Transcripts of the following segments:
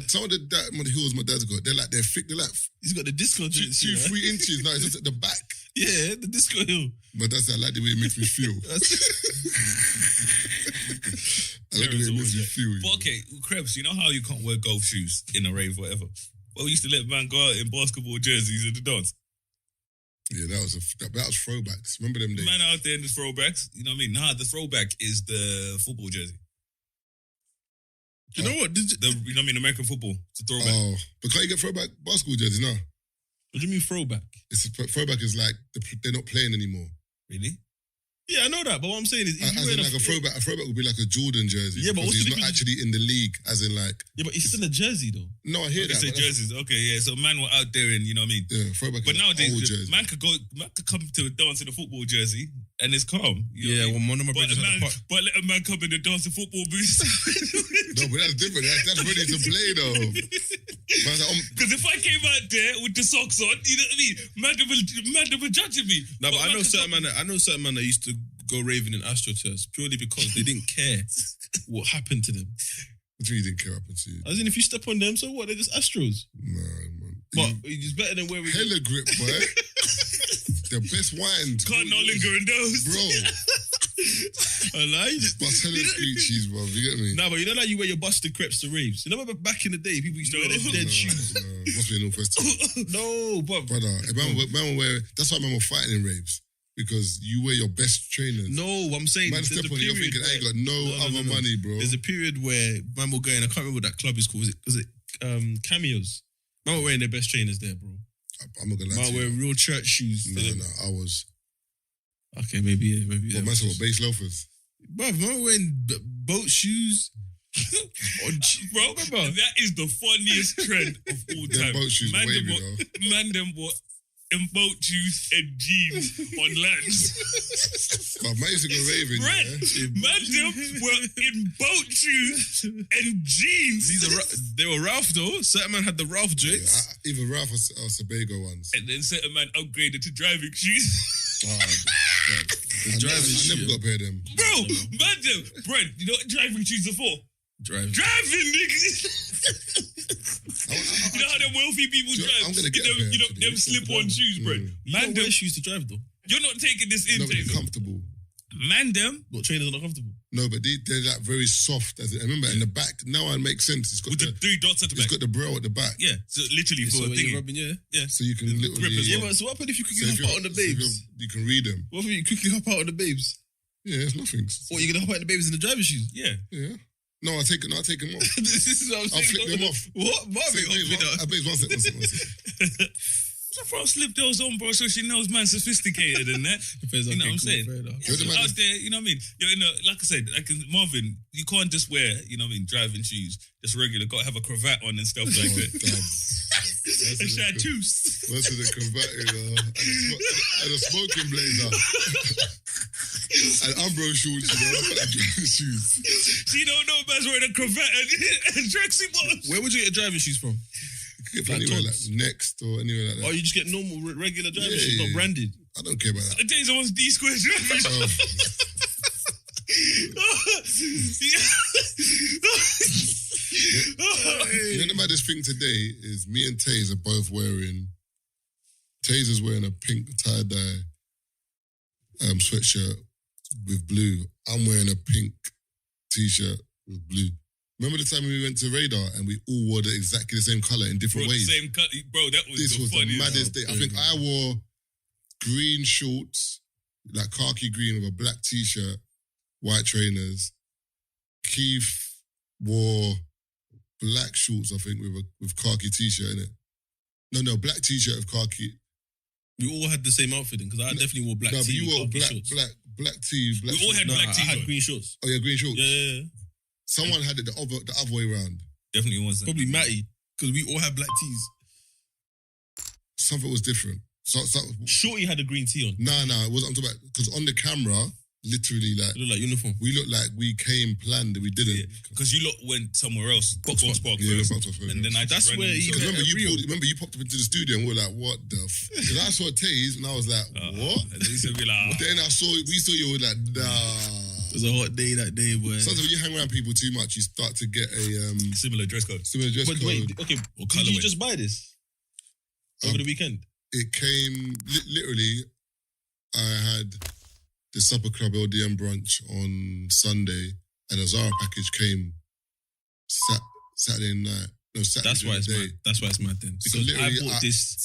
Some of the heels my dad's got, they're thick. They're like He's got the disco joints. 2-3 inches. No, it's just at the back. Yeah, the disco heel. But I like the way it makes me feel. I like the way it makes me feel. But okay, Krebs, you know how you can't wear golf shoes in a rave, whatever? Well, we used to let man go out in basketball jerseys at the dance. Yeah, that was throwbacks. Remember them days? Man out there in the throwbacks, you know what I mean? Nah, the throwback is the football jersey. Do you know what? You know what I mean? American football. It's a throwback. Oh, but can't you get throwback basketball jerseys now? What do you mean throwback? Throwback is like they're not playing anymore. Really? Yeah, I know that, but what I'm saying is... As in like a throwback would be like a Jordan jersey. Yeah, but he's not actually in the league, as in like... Yeah, but it's still a jersey, though. No, I hear that. Say jerseys. Okay, yeah. So man were out there and, you know what I mean? Yeah, throwback but is nowadays, old jersey. man could come to a dance in a football jersey and it's calm. You know what I mean? Well, one of my brothers had a part. But let a man come in and dance in football boots. No, but that's different. That's ready to play, though. Because if I came out there with the socks on, you know what I mean? Man were judging me. No, but I know certain man that used to go raving in AstroTurfs purely because they didn't care what happened to them. What do you didn't care happened to you? As in, if you step on them, so what? They're just Astros. No, man. But it's better than where we... Hella grip, boy. The best wines. Can't not linger in those. Bro. I lie. Bust hella street cheese, bro. You get me? Nah, but you know like you wear your busted crepes to raves? You know back in the day, people used to wear their dead shoes? No, must be a Northwest team. No, but... Brother, man will wear... That's why man were fighting in raves. Because you wear your best trainers. No, I'm saying... Man step on it, you're thinking, I ain't got no money, bro. There's a period where man will go in, I can't remember what that club is called. Was it Cameos? Man were wearing their best trainers there, bro. I'm not gonna lie to you. Man wearing real church shoes. No, I was... Okay, maybe yeah. What, man said what, base loafers? Bruv, man wearing boat shoes. Bro, that is the funniest trend of all time. Boat shoes man, wavy, though. Man, them were in boat shoes and jeans on land. But man used to go raving, Man, them were in boat shoes and jeans. They were Ralph, though. Certain man had the Ralph joints. Yeah, either Ralph or Sebago ones. And then certain man upgraded to driving shoes. I never got a pair of them. Bro, man, them. Brent, you know what driving shoes are for? Driving, nigga. You know how them wealthy people drive? I'm gonna get them slip-on shoes, bro. Man, wear shoes to drive, though. You're not taking this in, No, but they're comfortable. Man, them. What, trainers are not comfortable? No, but they're like very soft. I remember in the back, now it makes sense. It's got with the 3 dots at the back. It's got the braille at the back. Yeah, so literally for a thing. Yeah. So you can literally... Yeah, but so what happened if you quickly hop out on the babes? You can read them. What if you quickly hop out on the babes? Yeah, it's nothing. What, you gonna hop out on the babes in the driver's shoes? Yeah. Yeah. No, I'll take them off. This is what I'm saying. I'll flip them off. What? Babes, one second. I throw slip those on, bro, so she knows man's sophisticated and that. You know what I'm saying? You're out there, you know what I mean? You're in a, like I said, like Marvin, you can't just wear, you know what I mean, driving shoes, just regular. Got to have a cravat on and stuff like that. A chartreuse. What's with the cravat, you know? And a smoking blazer. And Umbro shorts, you know? And driving shoes. She don't know man's wearing a cravat and tracksuit bottoms. Where would you get your driving shoes from? You get anywhere like Next or anywhere like that. Oh, you just get normal, regular driving shoes, not branded? I don't care about that. The days I was D-square driving shoes. You know the maddest thing today is me and Taze are both wearing... Taze is wearing a pink tie-dye sweatshirt with blue. I'm wearing a pink t-shirt with blue. Remember the time we went to Radar and we all wore exactly the same colour in different ways? The same colour. Bro, that was This the was funniest. the maddest day. I think I wore green shorts, like khaki green with a black t-shirt, white trainers. Keith wore black shorts, I think, with khaki t-shirt in it. No, black t-shirt with khaki. We all had the same outfit because I definitely wore black tee. No, but you wore shorts. black tee. We all had black tee. I had green shorts. Oh yeah, green shorts. Yeah. Someone had it the other way around. Definitely wasn't. Probably Matty, because we all had black tees. Something was different. So Shorty had a green tee on. Nah, it wasn't. I'm talking about because on the camera, literally like it looked like uniform. We looked like we came planned. We didn't because you lot went somewhere else. Box Park. Yeah, first. Box Park. And then that's where you remember you popped up into the studio and we were like, what the? Because I saw Taze and I was like, what? And then we saw we saw you. We were like, nah. It was a hot day that day, boy. Sometimes when you hang around people too much, you start to get a similar dress code. But wait, okay, Or did you colourway. just buy this over the weekend? It came literally. I had the Supper Club LDM brunch on Sunday, and a Zara package came Saturday night. No, Saturday That's why it's day. mad. That's why it's mad then. So Because I literally, bought this.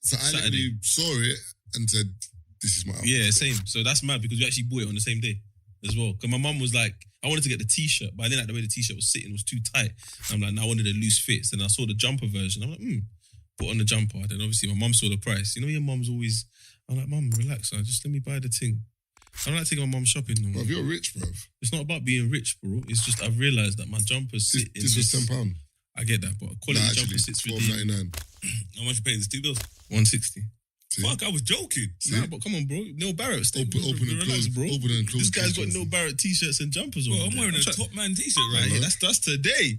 So I Saturday. literally saw it and said, "This is my outfit." Yeah, same. So that's mad because we actually bought it on the same day as well. Because my mum was like, I wanted to get the t-shirt, but I didn't like the way the t-shirt was sitting. It was too tight. And I'm like, no, I wanted a loose fit. And I saw the jumper version. I'm like, put on the jumper. Then obviously my mum saw the price. You know, your mum's always, I'm like, Mum, relax. Just let me buy the thing. I don't like taking my mum shopping no more. Bruv, you're rich, bruv. It's not about being rich, bro. It's just I've realised that my jumpers sit in This was £10. I get that, but a quality jumper sits with $12.99. How much you paying? It's $2 bills. 160. See? Fuck, I was joking. Nah, but come on, bro. Neil Barrett still. Open and Relax, close, bro. Open and close. This guy's got Neil Barrett t-shirts and jumpers on. Bro, I'm wearing a top man t-shirt right Yeah, here. that's today.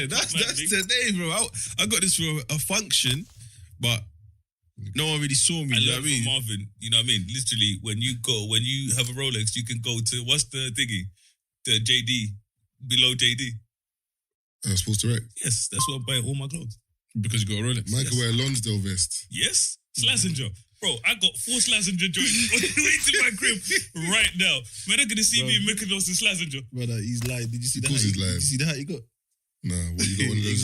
that's today, bro. I got this for a function, but no one really saw me. I You know learned what I mean? from Marvin. You know what I mean? Literally, when you have a Rolex, you can go to, what's the thingy? The JD, below JD. Sports Direct. Yes, that's where I buy all my clothes. Because you got a Rolex. Mine can wear a Lonsdale vest. Yes, Slazenger. Bro, I got 4 Slazenger joints on the way to my crib right now. Man, they're going to see me in Mykonos and Slazenger. Brother, he's lying. Did you see Of the course hat? he's lying. Did you see the hat he got? Nah, what, you got one of those,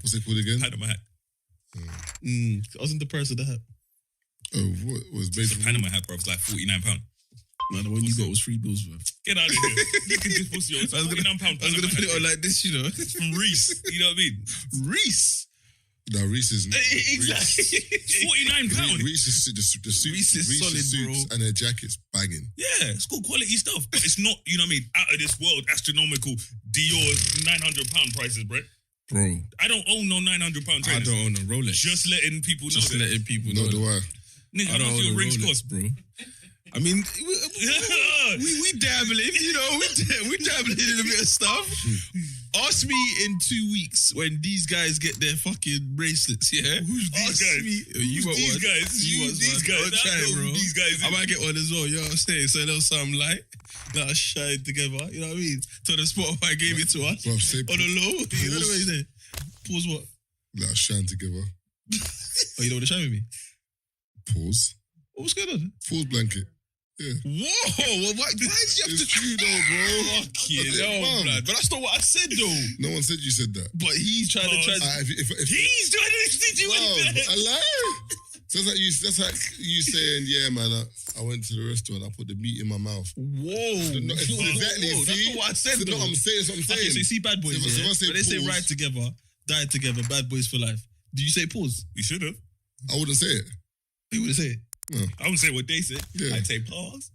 what's it called again? Panama hat. I wasn't the price of the hat. Oh, what was It's basically... a Panama hat, bro. It's like £49. No, the one you got was $3, bro. Get out of here. Look at this pussy. It's I was £49 gonna put it on like this, you know. from Reese. You know what I mean? Reese. No, Reese is... Exactly. £49. Reese is the suits. Reese is solid, suits bro. and their jackets banging. Yeah, it's good quality stuff. But it's not, you know what I mean, out of this world, astronomical Dior £900 prices, bro. Bro, I don't own no £900 trainers. I don't own a Rolex. Just letting people know Just that. letting people No, know. do I? Nigga, I how don't much own your a rings Rolex, cost? bro. I mean, we dabbling, you know, we dabbling in a bit of stuff. Ask me in 2 weeks when these guys get their fucking bracelets, yeah? Who's these Ask guys? Me, you Who's want these one? guys? You want These one? guys? Don't I try, know who bro. these guys is. I might get one as well, you know what I'm saying? So a little something light, that'll shine together, you know what I mean? So the Spotify gave it to us. Bro, say On the low, you know what I'm saying? Pause what? let us shine together. Oh, you don't want to shine with me? Pause. What's going on? Pause blanket. Yeah. Whoa! Why did you have It's to? true though, bro. Fucking Yeah, hell, man. blood. But that's not what I said, though. No one said you said that. But he's trying to try. If He's trying to stitch you in there. I lie. That's like you saying, yeah, man. I went to the restaurant. I put the meat in my mouth. Whoa! No, exactly. Whoa, see? that's not what I said, So, though. no, I'm saying. That's what I'm saying. Okay, so you see Bad Boys, So yeah? if I say When they say pause- ride together, die together, Bad Boys for life. Do you say pause? You should have. I wouldn't say it. You would say it. I would say what they said. Yeah. I'd say pause.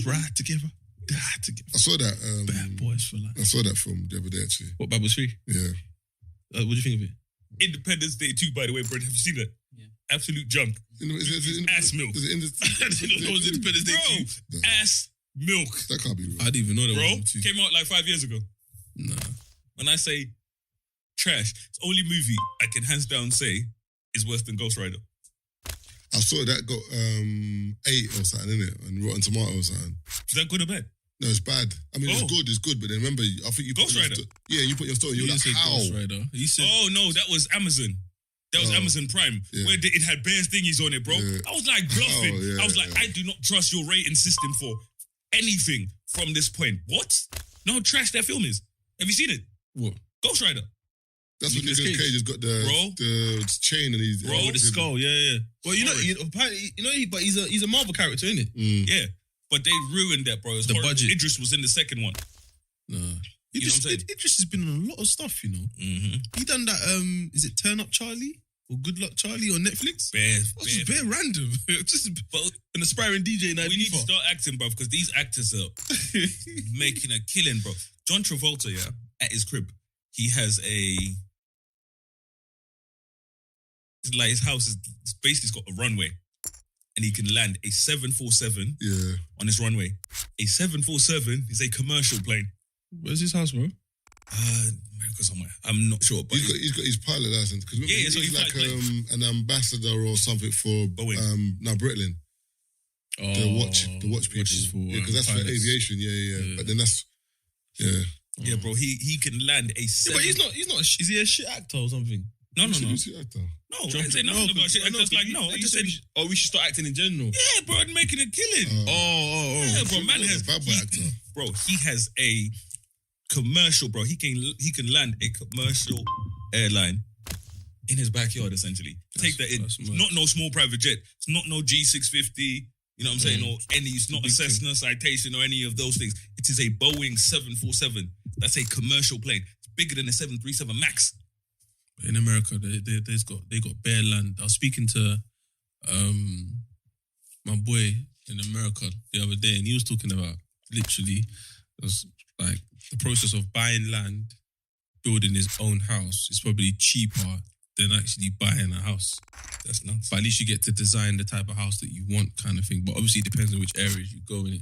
Ride together, die together. I saw that. Bad Boys for life. I saw that film the other day, actually. What, Bad Boys 3? Yeah. What do you think of it? Independence Day 2, by the way, Brent. Have you seen that? Yeah. Absolute junk. Ass milk. Is it in the, I didn't know it was Independence Day 2. Ass milk. that can't be real. I didn't even know that Bro, was came out like 5 years ago. Nah. When I say trash, it's the only movie I can hands down say is worse than Ghost Rider. I saw that got 8 or something in it, and Rotten Tomato or something. Is that good or bad? No, it's bad. I mean, Oh. it's good, but then remember, I think you put Ghost your Rider? you put your story. You're You like, said how? Ghost Rider. You said Oh no, that was Amazon. That was Oh. Amazon Prime, Yeah. where it had bears thingies on it, bro. Yeah. I was like bluffing. Oh, yeah, I was like, yeah. I do not trust your rating system for anything from this point. What? No, how trash that film is. Have you seen it? what? Ghost Rider. That's when Nicolas Nicolas Cage. Cage has got Bro. the chain and he's Bro, With the skull, yeah. Well, apparently, but he's a Marvel character, isn't it? Yeah. But they ruined that, bro. It was The horrible. budget. Idris was in the second one. Nah. You know what I'm saying? Idris has been on a lot of stuff, you know. Mm-hmm. He done that, is it Turn Up Charlie? Or Good Luck Charlie on Netflix? Bears. That's just bare random. Just But an aspiring DJ in we need to Ibiza. start acting, bro, because these actors are making a killing, bro. John Travolta, yeah, at his crib, he has it's like his house is basically got a runway, and he can land a 747 Yeah. on his runway. A 747 is a commercial plane. Where's his house, bro? America somewhere. I'm not sure, but He's got his pilot license because Yeah, so he's he like flies an ambassador or something for Boeing. Britlin. the watch people. Because that's for aviation. Yeah. But then that's Yeah, bro. He can land a. But he's not. Is he a shit actor or something? No. I didn't say nothing about shit. I just said. Oh, we should start acting in general. Yeah, bro, making a killing. Yeah, bro, man has bad boy actor. Bro, he has a commercial. Bro, he can land a commercial airline in his backyard. Essentially, take that in. It's not no small private jet. It's not no G650. You know what I'm saying? Or it's not a Cessna Citation or any of those things. It is a Boeing 747. That's a commercial plane. It's bigger than a 737 Max. In America, they got bare land. I was speaking to my boy in America the other day, and he was talking about literally it was like the process of buying land, building his own house is probably cheaper than actually buying a house. That's nuts. But at least you get to design the type of house that you want, kind of thing. But obviously, it depends on which areas you go in it.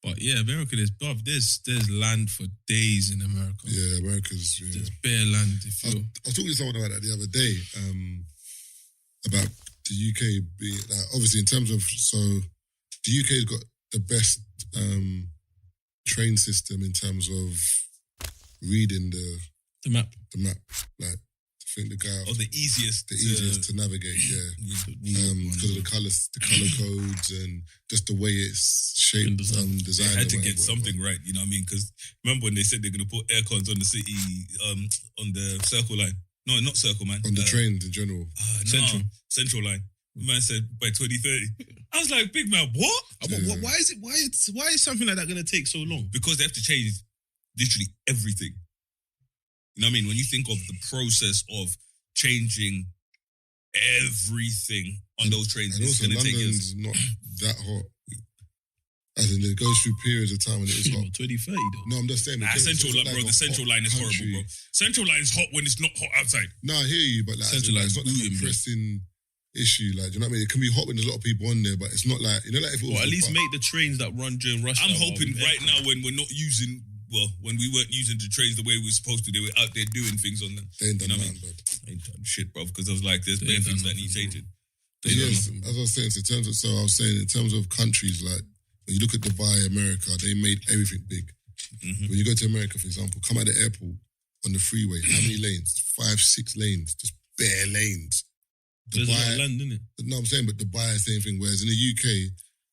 But yeah, America, there's land for days in America. Yeah, America's. There's bare land. I was talking to someone about that the other day, about the UK being obviously in terms of the UK's got the best train system in terms of reading the map. Like I think the guy. The easiest to navigate. Yeah, because of the color codes and just the way it's shaped and designed. They had to get something right. You know what I mean? Because remember when they said they're going to put air cons on the city, on the Circle line? No, not Circle, man. On the trains in general. Central line. The man said by 2030. I was like, big man, what? Yeah. Why is something like that going to take so long? Because they have to change literally everything. You know what I mean? When you think of the process of changing everything on those trains, and it's also going to take years. London's not that hot. As in, it goes through periods of time when it is hot. 2030 though. No, I'm just saying. Central line, bro. The Central line is horrible, bro. Central line is hot when it's not hot outside. No, I hear you, but Central line it's not like a pressing issue. Like, do you know what I mean? It can be hot when there's a lot of people on there, but it's not like, you know, like if it was. Well, at least make the trains that run during rush hour. I'm hoping right now when we're not using. Well, when we weren't using the trains the way we were supposed to, they were out there doing things on them. They ain't done nothing, bro. Ain't done shit, bro. Because I was like, there's bare things that need changing. Yes, as I was saying, in terms of countries, like when you look at Dubai, America, they made everything big. Mm-hmm. When you go to America, for example, come out the airport on the freeway, how many lanes? 5, 6 lanes, just bare lanes. There's a lot of land, isn't it? No, I'm saying, but Dubai, same thing. Whereas in the UK,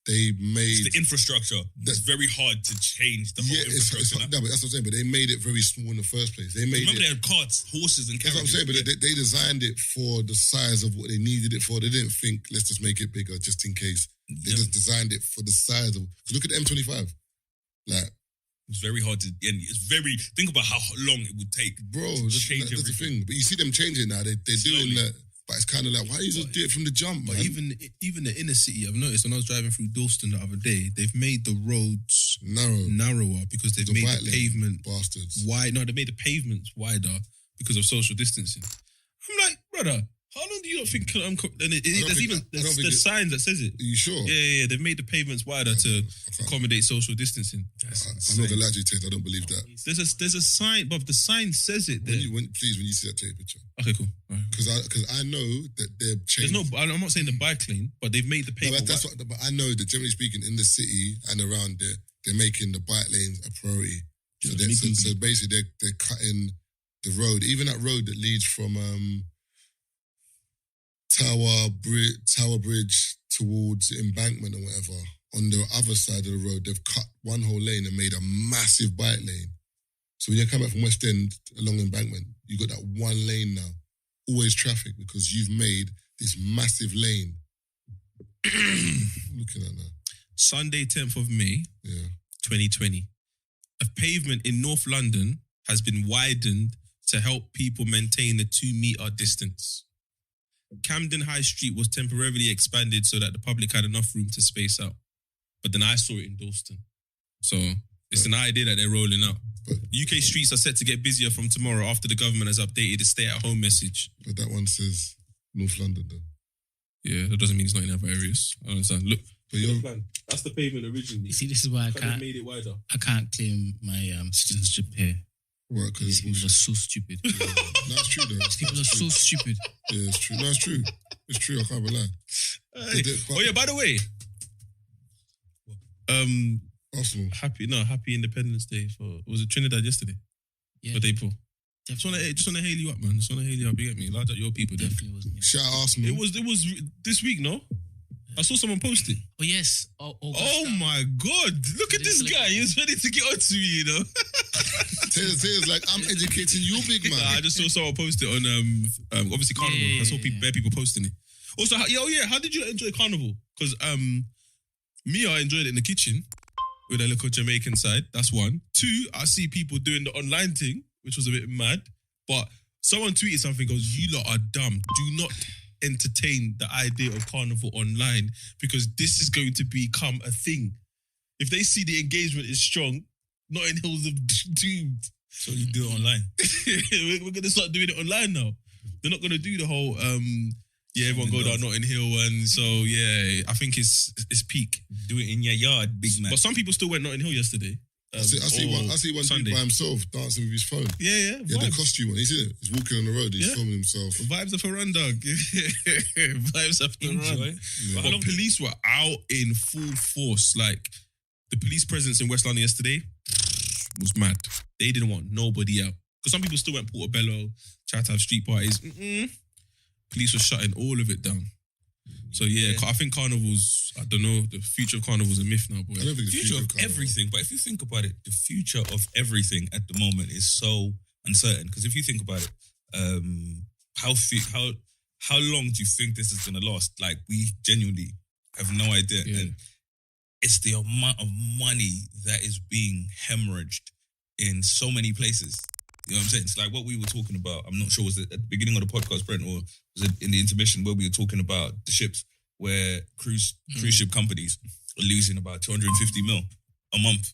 they made... It's the infrastructure. It's very hard to change the whole infrastructure. No, but that's what I'm saying. But they made it very small in the first place. Remember they had carts, horses and carriages. That's what I'm saying, but they designed it for the size of what they needed it for. They didn't think, let's just make it bigger just in case. They just designed it for the size of... Look at the M25. Like... It's very hard to... And it's very... Think about how long it would take to change everything. That's the thing. But you see them changing now. They're doing that... But it's kind of like, why you just do it from the jump, man? But even the inner city, I've noticed when I was driving through Dalston the other day, they've made the roads narrower because they've made the pavement wide. No, they made the pavements wider because of social distancing. I'm like, brother, how long do you not think there's even the signs that says it. Are you sure? Yeah. They've made the pavements wider to accommodate social distancing. I'm not gonna lie to you, Tate. I don't believe that. There's a sign, but the sign says it there. When you see that tape picture. Okay, cool. Because I know that they've changed. I'm not saying the bike lane, but they've made the pavement. But I know that generally speaking, in the city and around there, they're making the bike lanes a priority. So basically, they're cutting the road, even that road that leads from Tower Bridge towards Embankment or whatever. On the other side of the road, they've cut one whole lane and made a massive bike lane. So when you come back from West End along Embankment, you got that one lane now. Always traffic because you've made this massive lane. Looking at that. Sunday, 10th of May, 2020. A pavement in North London has been widened to help people maintain a 2-meter distance. Camden High Street was temporarily expanded so that the public had enough room to space out. But then I saw it in Dalston. So it's an idea that they're rolling out. UK streets are set to get busier from tomorrow after the government has updated the stay-at-home message. But that one says North London, though. Yeah, that doesn't mean it's not in other areas. I understand. Look, that's the pavement originally. You see, this is why I made it wider. I can't claim my citizenship here. What? Because these people are so stupid. No, it's true though. These people are so stupid. Yeah, it's true. No, it's true. It's true. I can't lie. By the way, Arsenal. Happy Independence Day was it Trinidad yesterday? Yeah. For April. Definitely. Just want to hail you up, man. Just want to hail you up. You get me? Large up your people. There. Definitely wasn't. Yeah. Shout out Arsenal. It was this week, no? I saw someone post it. Oh yes. Oh My God! Look at this guy. He's ready to get on to me, you know. Taylor's like, I'm educating you, big man. I just saw someone post it on obviously Carnival. Yeah. I saw bare people posting it. Also, how did you enjoy Carnival? Because me, I enjoyed it in the kitchen with a little Jamaican side. That's one. Two, I see people doing the online thing, which was a bit mad. But someone tweeted something, goes, "You lot are dumb. Do not entertain the idea of Carnival online because this is going to become a thing. If they see the engagement is strong, Notting Hill's doomed." So you do it online. We're going to start doing it online now. They're not going to do the whole, everyone go down Notting Hill. And so, yeah, I think it's peak. Do it in your yard, big man. But some people still went Notting Hill yesterday. I see one dude by himself dancing with his phone. Yeah. He had the costume on. He's walking on the road. He's filming himself. Vibes of a run, dog. Vibes of the run. Yeah. But police were out in full force. Like, the police presence in West London yesterday was mad. They didn't want nobody out. Because some people still went Portobello, tried to have street parties. Police were shutting all of it down. So yeah, I think Carnival's, I don't know, the future of Carnival's a myth now, boy. I don't think The future of everything, but if you think about it, the future of everything at the moment is so uncertain. Because if you think about it, how long do you think this is going to last? Like, we genuinely have no idea. Yeah. And it's the amount of money that is being hemorrhaged in so many places. You know what I'm saying? It's like what we were talking about. I'm not sure, was it at the beginning of the podcast, Brent, or was it in the intermission where we were talking about the ships where cruise ship companies are losing about 250 mil a month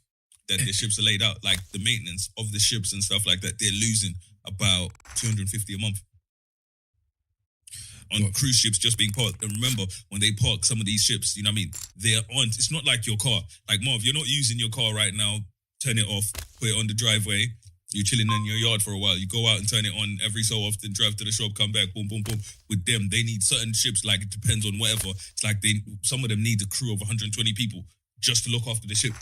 that their ships are laid out. Like the maintenance of the ships and stuff like that, they're losing about 250 a month on cruise ships just being parked. And remember, when they park some of these ships, you know what I mean? They're on. It's not like your car. Like, Marv, you're not using your car right now. Turn it off, put it on the driveway. You're chilling in your yard for a while. You go out and turn it on every so often, drive to the shop, come back, boom, boom, boom. With them, they need certain ships, like it depends on whatever. It's like some of them need a crew of 120 people just to look after the ship.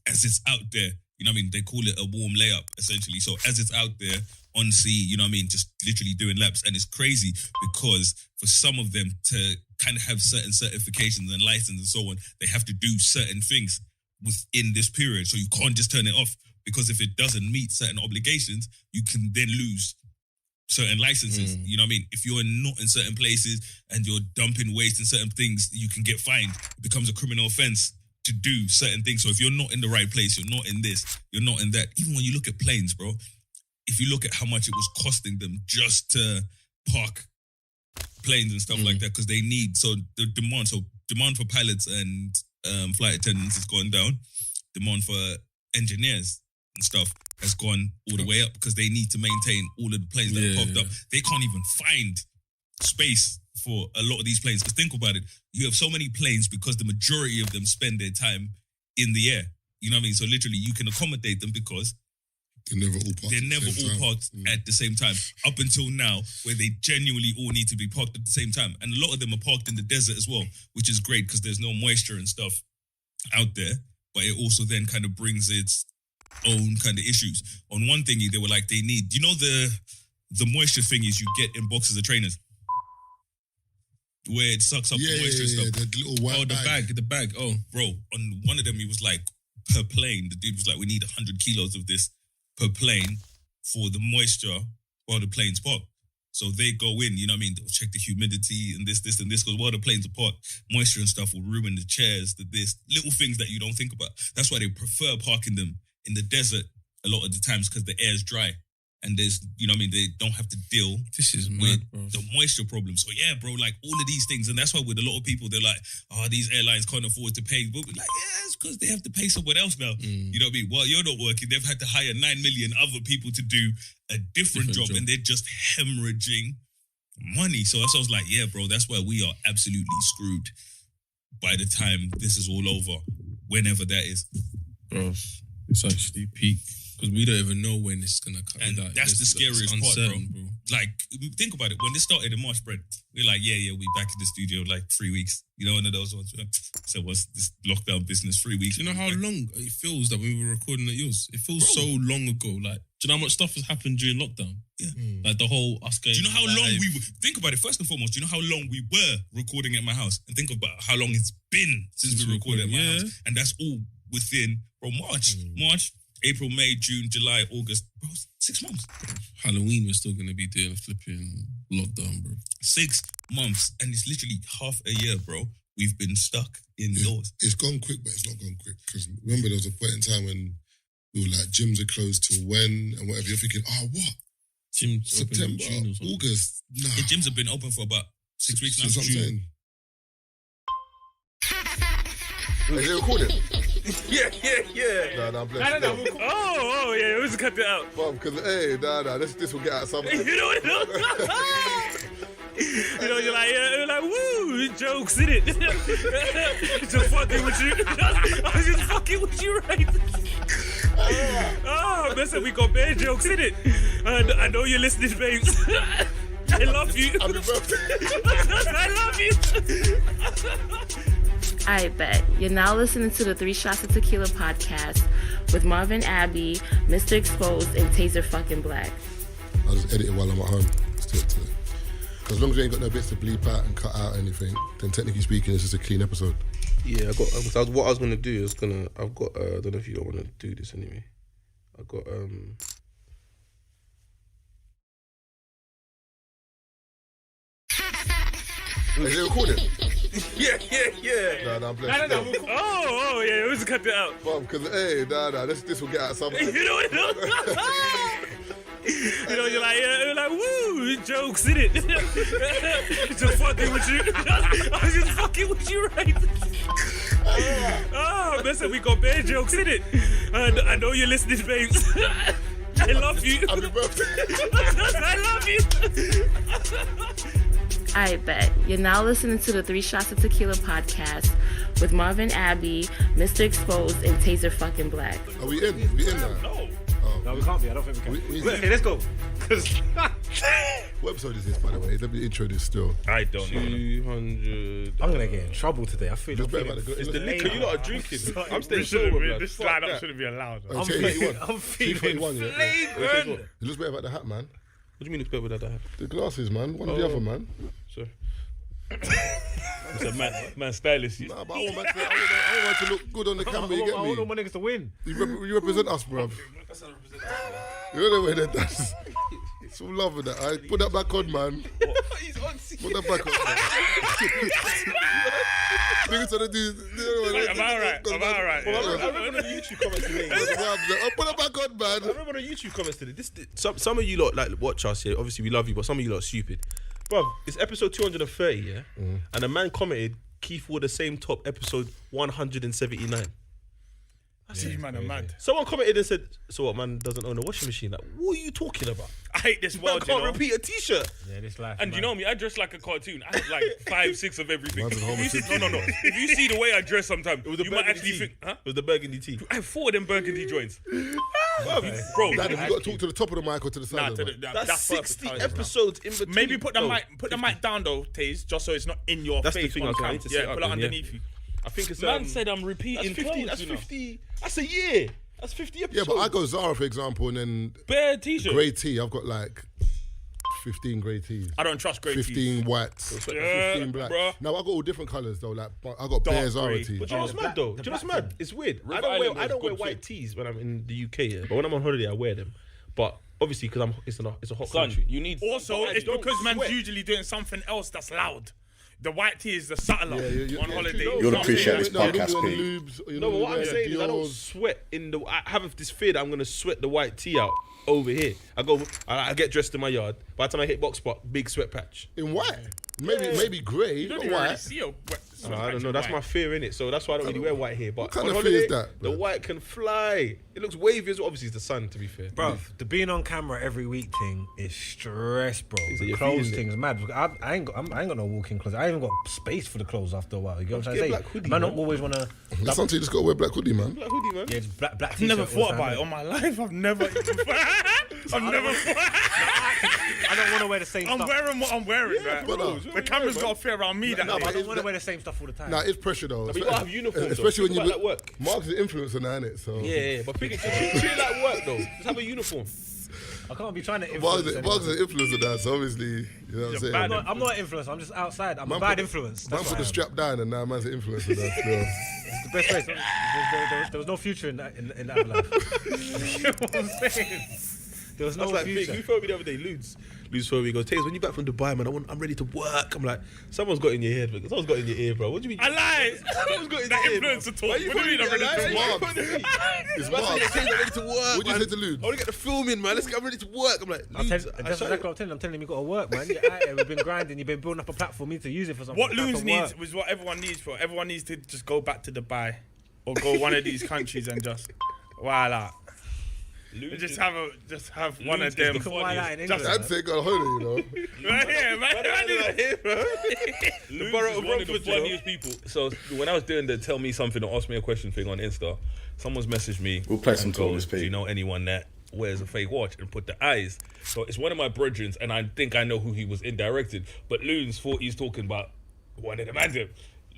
As it's out there, you know what I mean? They call it a warm layup, essentially. So as it's out there on sea, you know what I mean? Just literally doing laps. And it's crazy because for some of them to kind of have certain certifications and license and so on, they have to do certain things within this period. So you can't just turn it off. Because if it doesn't meet certain obligations, you can then lose certain licenses. You know what I mean? If you're not in certain places and you're dumping waste in certain things, you can get fined. It becomes a criminal offense to do certain things. So if you're not in the right place, you're not in this, you're not in that. Even when you look at planes, bro, if you look at how much it was costing them just to park planes and stuff like that, because they need, so demand for pilots and flight attendants has gone down. Demand for engineers and stuff has gone all the way up because they need to maintain all of the planes that are parked up. They can't even find space for a lot of these planes. Because think about it, you have so many planes because the majority of them spend their time in the air. You know what I mean? So literally you can accommodate them because they're never all parked at the same time. Up until now, where they genuinely all need to be parked at the same time. And a lot of them are parked in the desert as well, which is great because there's no moisture and stuff out there. But it also then kind of brings its own kind of issues. On one thingy, they were like, they need, you know, the moisture thingies you get in boxes of trainers? Where it sucks up the moisture and stuff. The little white the bag. Oh, bro, on one of them, he was like, per plane, the dude was like, we need 100 kilos of this per plane for the moisture while the plane's parked. So they go in, you know what I mean? They'll check the humidity and this, and this, because while the planes are parked, moisture and stuff will ruin the chairs, little things that you don't think about. That's why they prefer parking them in the desert a lot of the times, because the air's dry. And there's, you know what I mean? They don't have to deal with the moisture problem. So yeah, bro, like all of these things. And that's why with a lot of people, they're like, oh, these airlines can't afford to pay. But we're like, yeah, it's because they have to pay someone else now. You know what I mean? While you're not working, they've had to hire 9 million other people to do a different job. And they're just hemorrhaging money. So I was like, yeah, bro, that's why we are absolutely screwed by the time this is all over, whenever that is. Bro, it's actually peak. Because we don't even know when it's gonna come. And that's the scariest part, bro. Like, think about it. When this started in March, Brent, we're like, yeah, we back in the studio like 3 weeks. You know, one of those ones. So what's this lockdown business? 3 weeks. Do you know how long it feels that we were recording at yours? It feels so long ago. Like, do you know how much stuff has happened during lockdown? Yeah. Like the whole us going. Do you know how long we think about it? First and foremost, do you know how long we were recording at my house? And think about how long it's been since we recorded at my house. And that's all within March, April, May, June, July, August. Bro, 6 months. Halloween, we're still going to be doing a flipping lockdown, bro. 6 months. And it's literally half a year, bro. We've been stuck indoors. It's gone quick, but it's not gone quick. Because remember, there was a point in time when we were like, gyms are closed till when and whatever. You're thinking, what? September, August. Nah. The gyms have been open for about 6 weeks now. That's what I'm saying. Is it recording? Yeah. Nah, I'm blessed. No. Oh, yeah, we just cut it out. Because, this will get out somewhere. You know what? You know, you're like, woo, jokes, innit? Just fucking with you. I was just fucking with you, right? Listen, we got bad jokes, innit? I know you're listening, babes. I love you. I love you. I bet. You're now listening to the 3 Shots of Tequila podcast with Marvin Abbey, Mr. Exposed, and Taser fucking Black. I'll just edit it while I'm at home. Because as long as you ain't got no bits to bleep out and cut out anything, then technically speaking, it's just a clean episode. Yeah, what I was going to do is I don't know if you don't want to do this anyway. Is it recording? Yeah. Nah, I'm blessed. No. Oh, yeah, we just cut it out. Because, this will get out somewhere. You know what? You know, you're like, woo, jokes, innit? Just fucking with you. I was just fucking with you, right? Listen, we got bad jokes, innit? I know you're listening, babes. I love you. Happy birthday. I love you. I bet. You're now listening to the 3 Shots of Tequila podcast with Marvin Abbey, Mr. Exposed, and Taser fucking Black. Are we in? We in now? No. No, we can't be. I don't think we can. Okay, let's go. What episode is this, by the way? Let me intro this still. I don't know. 200. I'm going to get in trouble today. I feel It's the liquor you lot are drinking. I'm staying sober, blood. This line-up shouldn't be allowed. Oh, I'm feeling 241, yeah. flagrant. It looks better about the hat, man. What do you mean it's better with that? The glasses, man. One or the other, man. Sorry. It's a man stylish. Nah, but I want man to look good on the camera, you get I me? want all my niggas to win. You represent us, bruv. You know the way that that's... Some love with that, alright? Put that back on, man. He's on scene. Put that back on, man. Niggas trying to do... I'm alright. I remember the YouTube comments today. Put that back on, man. I remember the YouTube comments today. Some of you lot like watch us here. Obviously, we love you, but some of you lot are stupid. Bruv, it's episode 230, yeah? And a man commented, Keith wore the same top episode 179. You man are mad. Someone commented and said, so what, man doesn't own a washing machine? Like, what are you talking about? I hate this world, Man can't repeat a t-shirt. Yeah, this life. And man. you know me, I dress like a cartoon. I have like 5, 6 of everything. Man's a homosexual. No. If you see the way I dress sometimes, It was the you might burgundy actually tea. think, huh? It was the burgundy tea. I have 4 of them burgundy joints. Bro, Dad, have you got to talk to the top of the mic or to the side of the mic? That's 60 episodes in between. Maybe put the mic down though, Taze, just so it's not in your That's the face. thing I was trying to set put up it then, underneath you. I think it's man said I'm repeating that's 50. clothes, That's you know. 50. That's a year. That's 50 Yeah, episodes. but I go Zara, for example, and then Bare t-shirt. grey tea. I've got like 15 grey teas. I don't trust grey 15 whites, 15 black. bro. Now I got all different colours though. Like I got bare Zara grey. teas. But do you know what's mad though? Do you know what's mad? It's weird. I Island don't wear was white good tees when I'm in the UK, yeah. But when I'm on holiday, I wear them. But obviously, because it's a hot Son, country. you need... Also, But I it's don't because man's sweat. usually doing something else that's loud. The white tea is the subtler on holiday. You'll appreciate this podcast, Pete. Pete. No, but what I'm saying is I don't sweat in the... I have this fear that I'm going to sweat the white tea out over here. I get dressed in my yard. By the time I hit box spot, big sweat patch. In white? Maybe grey, You don't not even really white. see a wet. I don't know. That's my fear in it. So that's why I don't really wear white here. But What kind on of fear is holiday, that, the bro? white can fly. It looks wavy as well. Obviously, it's the sun. To be fair, Bro, the being on camera every week thing is stress, bro. Is it The your clothes feeling? thing's mad. I ain't got no walk-in closet. I ain't even got space for the clothes after a while. You get what I'm Get a trying black to hoodie, say? Man, man. don't always want to. That's something you just got to wear black hoodie, man. black hoodie, man. Yeah, just black I've never t-shirt all thought the about time, it on my life. I've never. I've never thought. I don't want to wear the same I'm stuff. wearing what I'm wearing. but man. no. The camera's got to fit around me. That no, day. I don't want to wear the same stuff all the time. Nah, it's pressure though. But you gotta have uniforms, especially though. when Think you about like work. Mark's an influencer now, innit? So Yeah. But treat it like work though. Just have a uniform. I can't be trying to Mark's influence Mark's anyone. an influencer now, so obviously, you know what I'm saying. bad I'm not an influencer. I'm just outside. I'm a Man bad put- influence. Man That's put what the I am. strap down and now man's an influencer now. So. It's the best way. There was no future in that life. You know what I'm saying? There was no That's like big. future. Who phoned me the other day? Ludes phoned me. He goes, Taze, when you back from Dubai, man, I'm ready to work. I'm like, someone's got in your head. Someone's got in your ear, bro. What do you mean? I lied. Someone's got in That your ear. influencer talk. Why you What do you mean I'm ready to work? work? It's Man, Mark. Taze, I'm ready to work. What'd you man. say to Ludes? I want to get the film in, man. Let's get. I'm ready to work. I'm like, I'm Ludes, telling I that's shut exactly it. what I'm telling him. You got to work, man. You're out here. We've been grinding. You've been building up a platform. You need to use it for something. What That's Loons for needs work. was what everyone needs for. Everyone needs to just go back to Dubai or go one of these countries and just voila. Just have one of them. You can while out in England. Just- I'd say go on holiday, you know. Right here, man. The borough of One of the Romford, you know? funniest people. So when I was doing the tell me something or ask me a question thing on Insta, someone's messaged me. We'll play and some goes, Tourneys, do you Pete. know anyone that wears a fake watch and put the eyes? So it's one of my brethren, and I think I know who he was indirected. But Loons thought he's talking about one of the man.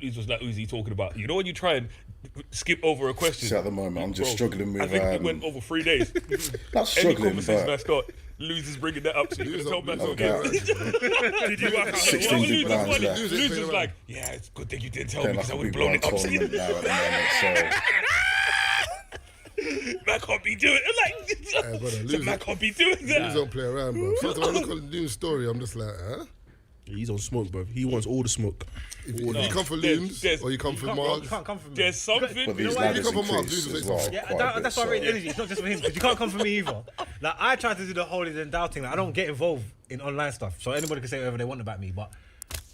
Loons was like, who's he talking about? You know when you try and skip over a question? See, at the moment, I'm just struggling with, I think it went over 3 days. Not Any struggling, conversation I but start, Loons is bringing that up. So you Loons can tell up, man. Loons okay. up. Did you work out? 16 Loons big was lines funny. left. Loons was like, yeah, it's a good thing you didn't tell me Playing because like I a would big have blown blind it up. tournament now at the moment, so Man can't be doing it. Hey, brother, So Loons man can't be doing that. don't play around, bro. Sometimes when I look at Loon's story, I'm just like, huh? He's on smoke, bro. He wants all the smoke. If you come for Loons or you come for You Marks, can't come from me. There's something. but these why? ladders You come from Mark, increase Loons will as say well. something. Yeah, quite a bit, that's why I rate so- energy. It's not just for him because you can't come for me either. Like I try to do the holies and doubting. Like, I don't get involved in online stuff, so anybody can say whatever they want about me. But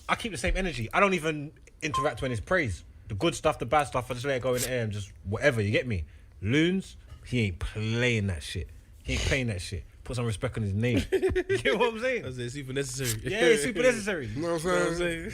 I keep the same energy. I don't even interact when it's praise. The good stuff, the bad stuff, I just let it go in the air and just whatever. You get me? Loons, he ain't playing that shit. He ain't playing that shit. Put some respect on his name. You get what I'm saying? That's it. Super necessary. Yeah, it's super necessary. You know what I'm saying?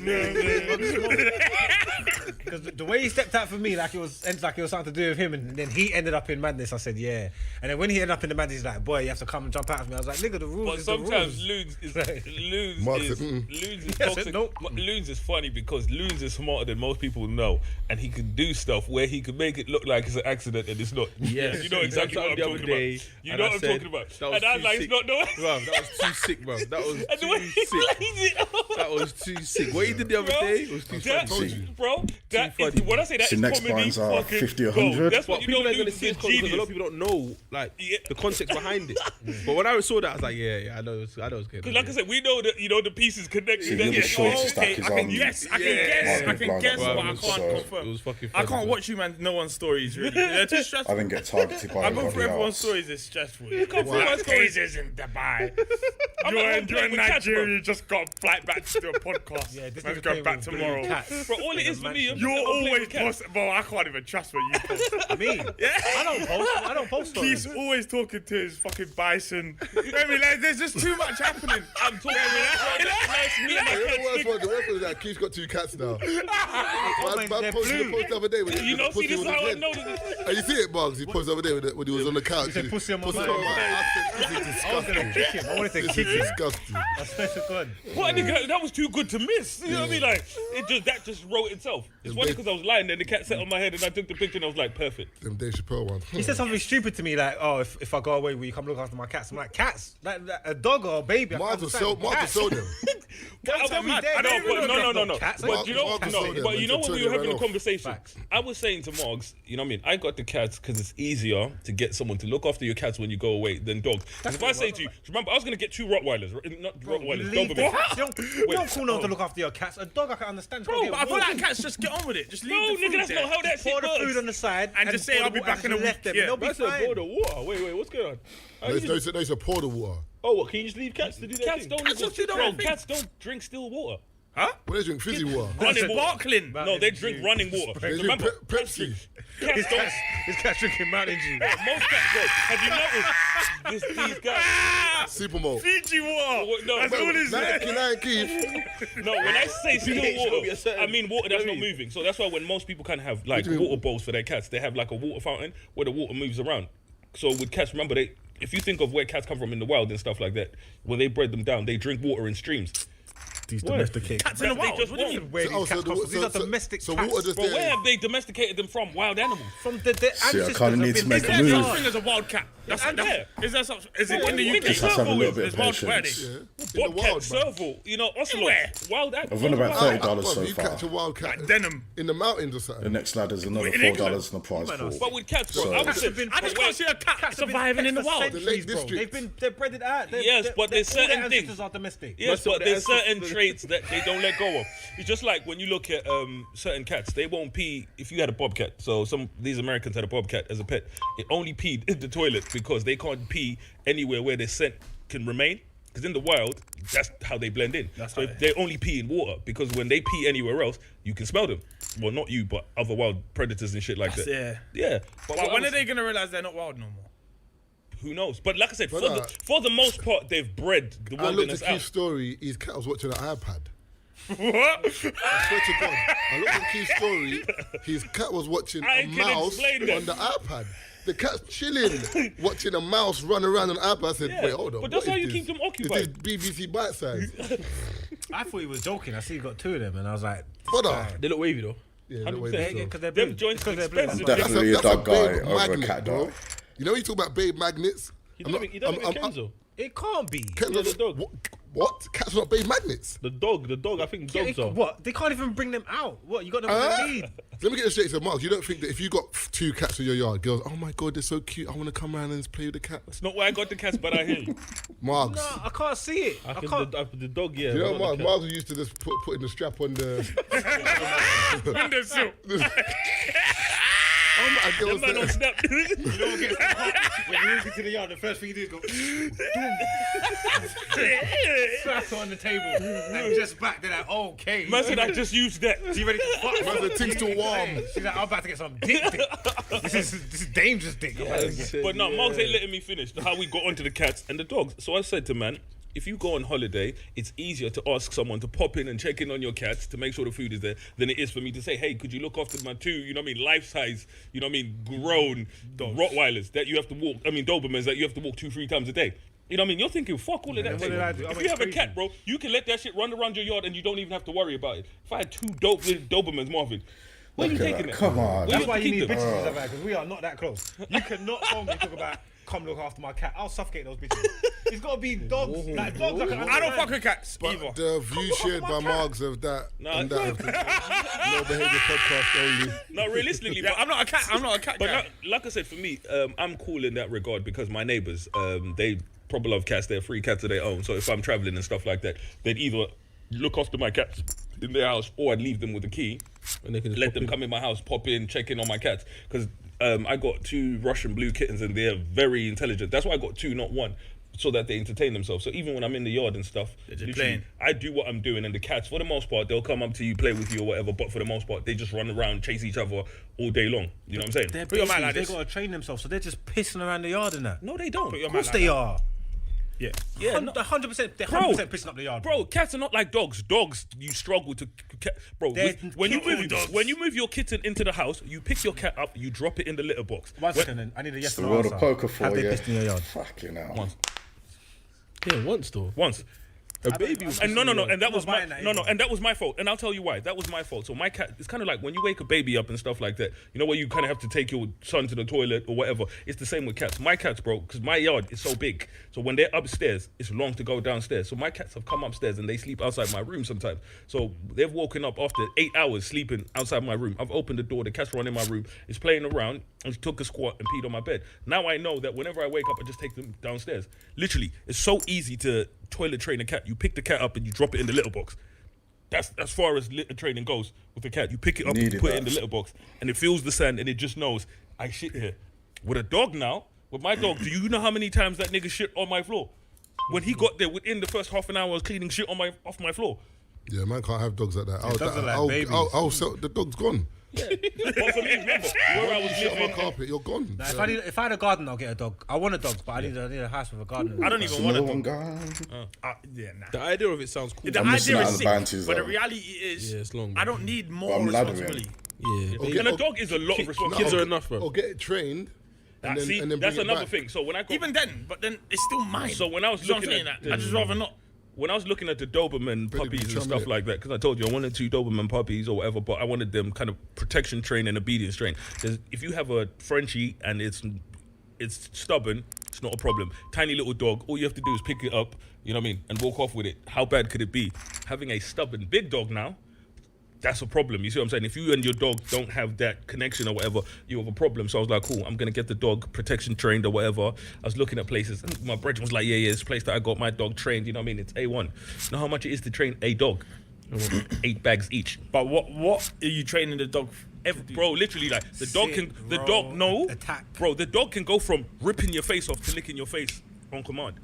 Because the way he stepped out for me, like it was something to do with him, and then he ended up in madness. I said, yeah. And then when he ended up in the madness, he's like, boy, you have to come and jump out of me. I was like, nigga, the rules But is the sometimes rules. Mark Loons said, is Yeah, I toxic. said nope. Loons is funny because Loons is smarter than most people know, and he can do stuff where he can make it look like it's an accident and it's not. Yes. You know exactly what I'm The other talking day, about. You and know I what I'm said, talking about. that was And I was too like, sick. it's not no. Bro, that was too sick, bro. That was And the way too he sick. plays it. That was too sick. What he did the other Bro, day was too that, funny. bro, that Too is, funny. when I say that So is next comedy, lines are fucking 50 or gold. 100. That's what But you people know ain't gonna Loons see is it because a lot genius. of people don't know like Yeah. the context behind it. But when I saw that, I was like, yeah, I know it's good. Because like I said, we know that the pieces connected. See, That- the other shorts stack Okay, is I can on. guess. I Yeah. can guess. I Mark can blind guess, as well, but I can't so- it confirm. was fucking I funny. can't watch you, man. No one's stories really. They're too stressful. I didn't get targeted by I go through anybody everyone's else. stories. It's stressful. You come through my stories. Cases in Dubai. I'm You're not in playing with cats, bro. Nigeria. You just got a flight back to do a podcast. Yeah, this Let's nigga go playing back with tomorrow. blue cats. Bro, all it is for me, I'm You're playing always with cats. post. Bro, I can't even trust what you post. I mean, I don't post stories. He's always talking to his fucking bison. You know what I mean? Like, there's just too much happening. I'm talking The worst one is that Keith's got 2 cats now. Man they're posted a blue. post the other day when You know, see, this is how I know that. that. And you see it, Bugs? He posted the other day when he was on the couch. He said, "Pussy on my Pussy mind." I said, this is I was gonna disgusting. kick him. I wanted to This kick is him. disgusting. I swear to God. What nigga? That was too good to miss. You know what I mean? Like that just wrote itself. It's funny because I was lying there and the cat sat on my head and I took the picture and I was like, perfect. Them Dave Chappelle ones. He said something stupid to me like, "Oh, if I go away, will you come look after my cats?" I'm like, "Cats? Like a dog or a baby?" Mark will sell them. Cats I every day. know, but no. Cats. But you know, Mark no. sold them But you know until when we were they having a ran off. conversation, Facts. I was saying to Moggs, you know what I mean? I got the cats because it's easier to get someone to look after your cats when you go away than dogs. Because if I say to you, remember, I was going to get 2 Rottweilers, not Rottweilers, Leave the Dobermans. cats. You don't call no one to look after your cats. A dog I can understand. Bro, but I feel like cats just get on with it. Just leave No, the food nigga, that's there. not how that shit pour the food works. on the side And just say, pour "I'll be the back water in a and left week." them. Yeah. They'll be That's a fine. board of water. Wait, what's going on? They said pour the water. Oh, what? Can you just leave cats to do that? Cats thing? don't Cats even, just do their bro, own thing. cats don't drink still water. Huh? When they drink fizzy water. Running water. Sparkling. No, they drink running water. They drink Remember, Pepsi. cats don't. This cat's drinking Mountain Dew. Most cats, bro. Have you noticed these guys? Supermalt. Fiji water. No, That's all it's there. 99 Keith. No, when I say still pH gotta be water, a certain- I mean water that's not moving. So that's why when most people kind of have like do you mean? water bowls for their cats, they have like a water fountain where the water moves around. So with cats, remember if you think of where cats come from in the wild and stuff like that, when they bred them down, they drink water in streams. These domesticated Cats in the They wild. just What do you won't. mean? Where these cats come from? These are domestic So cats. water just But where there. have they domesticated them from? Wild animals. From the See, I kinda need to make Is a there move. such thing as a wild cat? That's And there. Is there such? Is it in the UK? Just have to have a little bit There's of wild. Where are patience. they? In the Bobcat, wild, man. serval, ocelot, Everywhere. wild I've animals. won about $30 so You far. catch a wild cat Denim. in the mountains or The something. next ladder's another In $4 and a prize But pool. with cats, bro, So- I would Cats say, have been- I just can't see a cat Cats have been surviving in the kept for wild. The centuries, Lake bro. District. They're bred out. Yes, but there's all their certain ancestors things. are domestic. Yes, Most but of there's the certain traits that they don't let go of. It's just like when you look at certain cats, they won't pee. If you had a bobcat, so these Americans had a bobcat as a pet, it only peed in the toilet because they can't pee anywhere where their scent can remain. Because in the wild, that's how they blend in. So they only pee in water because when they pee anywhere else, you can smell them. Well, not you, but other wild predators and shit like that. Yeah. Yeah. But But what when I are was- they gonna realize they're not wild no more? Who knows? But like I said, for Brother, the most part, they've bred the I looked wilderness at out. Keith's story. His cat was watching an iPad. What? I swear to God. I looked at Keith's story. His cat was watching I a can mouse explain that. on the iPad. The cat's chilling, watching a mouse run around on the iPad. I said, Yeah, wait, hold on. but that's what how is you this? keep them Is occupied. this BBC bite size? I thought he was joking. I see you got two of them, and I was like, Brother. They look wavy though. Yeah, 100%. no way, Yeah, bro. because they're blue. Them joints Because are they're blue. expensive. Definitely a dog guy babe over a magnet, cat bro. guy. You know, you talk about babe magnets. You don't even Kenzo. It can't be. Yeah, the dog. What? Cats are not babe magnets. The dog. I think dogs are. What? They can't even bring them out. What? You got them in the lead. Let me get this straight. So, Mark, you don't think that if you got two cats in your yard, girls, oh my God, they're so cute. I want to come around and play with the cat. It's not why I got the cats, but I hear you. Marks. No, I can't see it. I can't. The dog, yeah. You know, but not Marks, the cat. Marks used to just putting the strap on the. Windowsill. Oh my God, Them man on Snap. You know what gets hot? When you walk into the yard, the first thing you do is go slap on the table and just back. They're like, okay. Man said I just used that. You ready to fuck? Man, the thing's too warm. She's like, I'm about to get some dick. This is dangerous dick. I'm about to get. But no, Marks ain't letting me finish how we got onto the cats and the dogs. So I said to man, if you go on holiday, it's easier to ask someone to pop in and check in on your cats to make sure the food is there than it is for me to say, hey, could you look after my two, life-size, grown Rottweilers that you have to walk, Dobermans that you have to walk 2-3 times a day. You know what I mean? You're thinking, fuck all of that. what did I do? I If went you have crazy. a cat, bro, you can let that shit run around your yard and you don't even have to worry about it. If I had 2 Dobermans, Marvin, where are you Look at taking that. it? Come on. Where That's why you keep need them? bitches in because we are not that close. You cannot phone me and talk about come look after my cat. I'll suffocate those bitches. It's got to be dogs. Like dogs. I don't fuck with cats either. But the view shared by Marks of that No, and that of the No Behavior podcast only. No, realistically, Yeah, but I'm not a cat. I'm not a cat But guy. like I said, for me, I'm cool in that regard because my neighbours, they probably love cats. They're 3 cats of their own. So if I'm traveling and stuff like that, they'd either look after my cats in their house or I'd leave them with a key And they can just let pop them in. come in my house, pop in, check in on my cats. Because I got 2 Russian blue kittens and they're very intelligent. That's why I got 2, not 1. So that they entertain themselves. So even when I'm in the yard and stuff, just literally, playing. I do what I'm doing, and the cats, for the most part, they'll come up to you, play with you or whatever. But for the most part, they just run around, chase each other all day long. You know what I'm saying? They're Put your man babies. like They this. got to train themselves, so they're just pissing around the yard and that. No, they don't. Put your Of man course like they that. are. Yeah. Yeah, no. 100%. They're Bro. 100% pissing up the yard. Bro, cats are not like dogs. Dogs, you struggle to, bro. They're When you cute move, dogs. when you move your kitten into the house, you pick your cat up, you drop it in the litter box. One second, then. I need a yes The or no world of answer. poker for Have they you. pissed in your yard? Fucking hell. Yeah, once though. Once. A baby. was And no, and that I'm was not my buying that no, either. and that was my fault. And I'll tell you why. That was my fault. So my cat, it's kind of like when you wake a baby up and stuff like that. You know where you kind of have to take your son to the toilet or whatever. It's the same with cats. My cats, bro, because my yard is so big. So when they're upstairs, it's long to go downstairs. So my cats have come upstairs and they sleep outside my room sometimes. So they've woken up after 8 hours sleeping outside my room. I've opened the door. The cat's run in my room. It's playing around. And took a squat and peed on my bed. Now I know that whenever I wake up, I just take them downstairs. Literally, it's so easy to toilet train a cat. You pick the cat up and you drop it in the litter box. That's as far as litter training goes with the cat. You pick it up and you Needed put it that. in the litter box, and it feels the sand and it just knows I shit here. With a dog now, with my dog, do you know how many times that nigga shit on my floor? When he got there, within the first half an hour, I was cleaning shit off my floor. Yeah, man can't have dogs like that. dogs are like babies. I'll sell, the dog's gone. But for me, remember, where I was Shit on my living, carpet, you're gone. Nah, if I had a garden, I'll get a dog. I want a dog, but I need a house with a garden. I don't even want a Another one dog. guy. Yeah, nah. The idea of it sounds cool. The I'm missing idea out is on the sick, bounties, but the though. reality is, Yeah, it's long, I bro. don't need But more I'm laddering. responsibility. Yeah. and a dog is a lot of responsibility. Kids are enough, bro. Or get it trained. And then, See, and then that's bring it another back. thing. So when I got, Even then, but then it's still mine. So when I was You know what I'm looking saying? at I just rather not. when I was looking at the Doberman Really puppies and become stuff it. like that, because I told you I wanted 2 Doberman puppies or whatever, but I wanted them kind of protection trained and obedience trained. Because if you have a Frenchie and it's stubborn, it's not a problem. Tiny little dog, all you have to do is pick it up, you know what I mean, and walk off with it. How bad could it be? Having a stubborn big dog now, that's a problem. You see what I'm saying? If you and your dog don't have that connection or whatever, you have a problem. So I was like, cool, I'm going to get the dog protection trained or whatever. I was looking at places. And my brother was like, yeah, this place that I got my dog trained, you know what I mean? It's A1. You know how much it is to train a dog? 8 bags each. But what are you training the dog? Bro, literally, like, the dog can, the dog, no. Attack. Bro, the dog can go from ripping your face off to licking your face on command.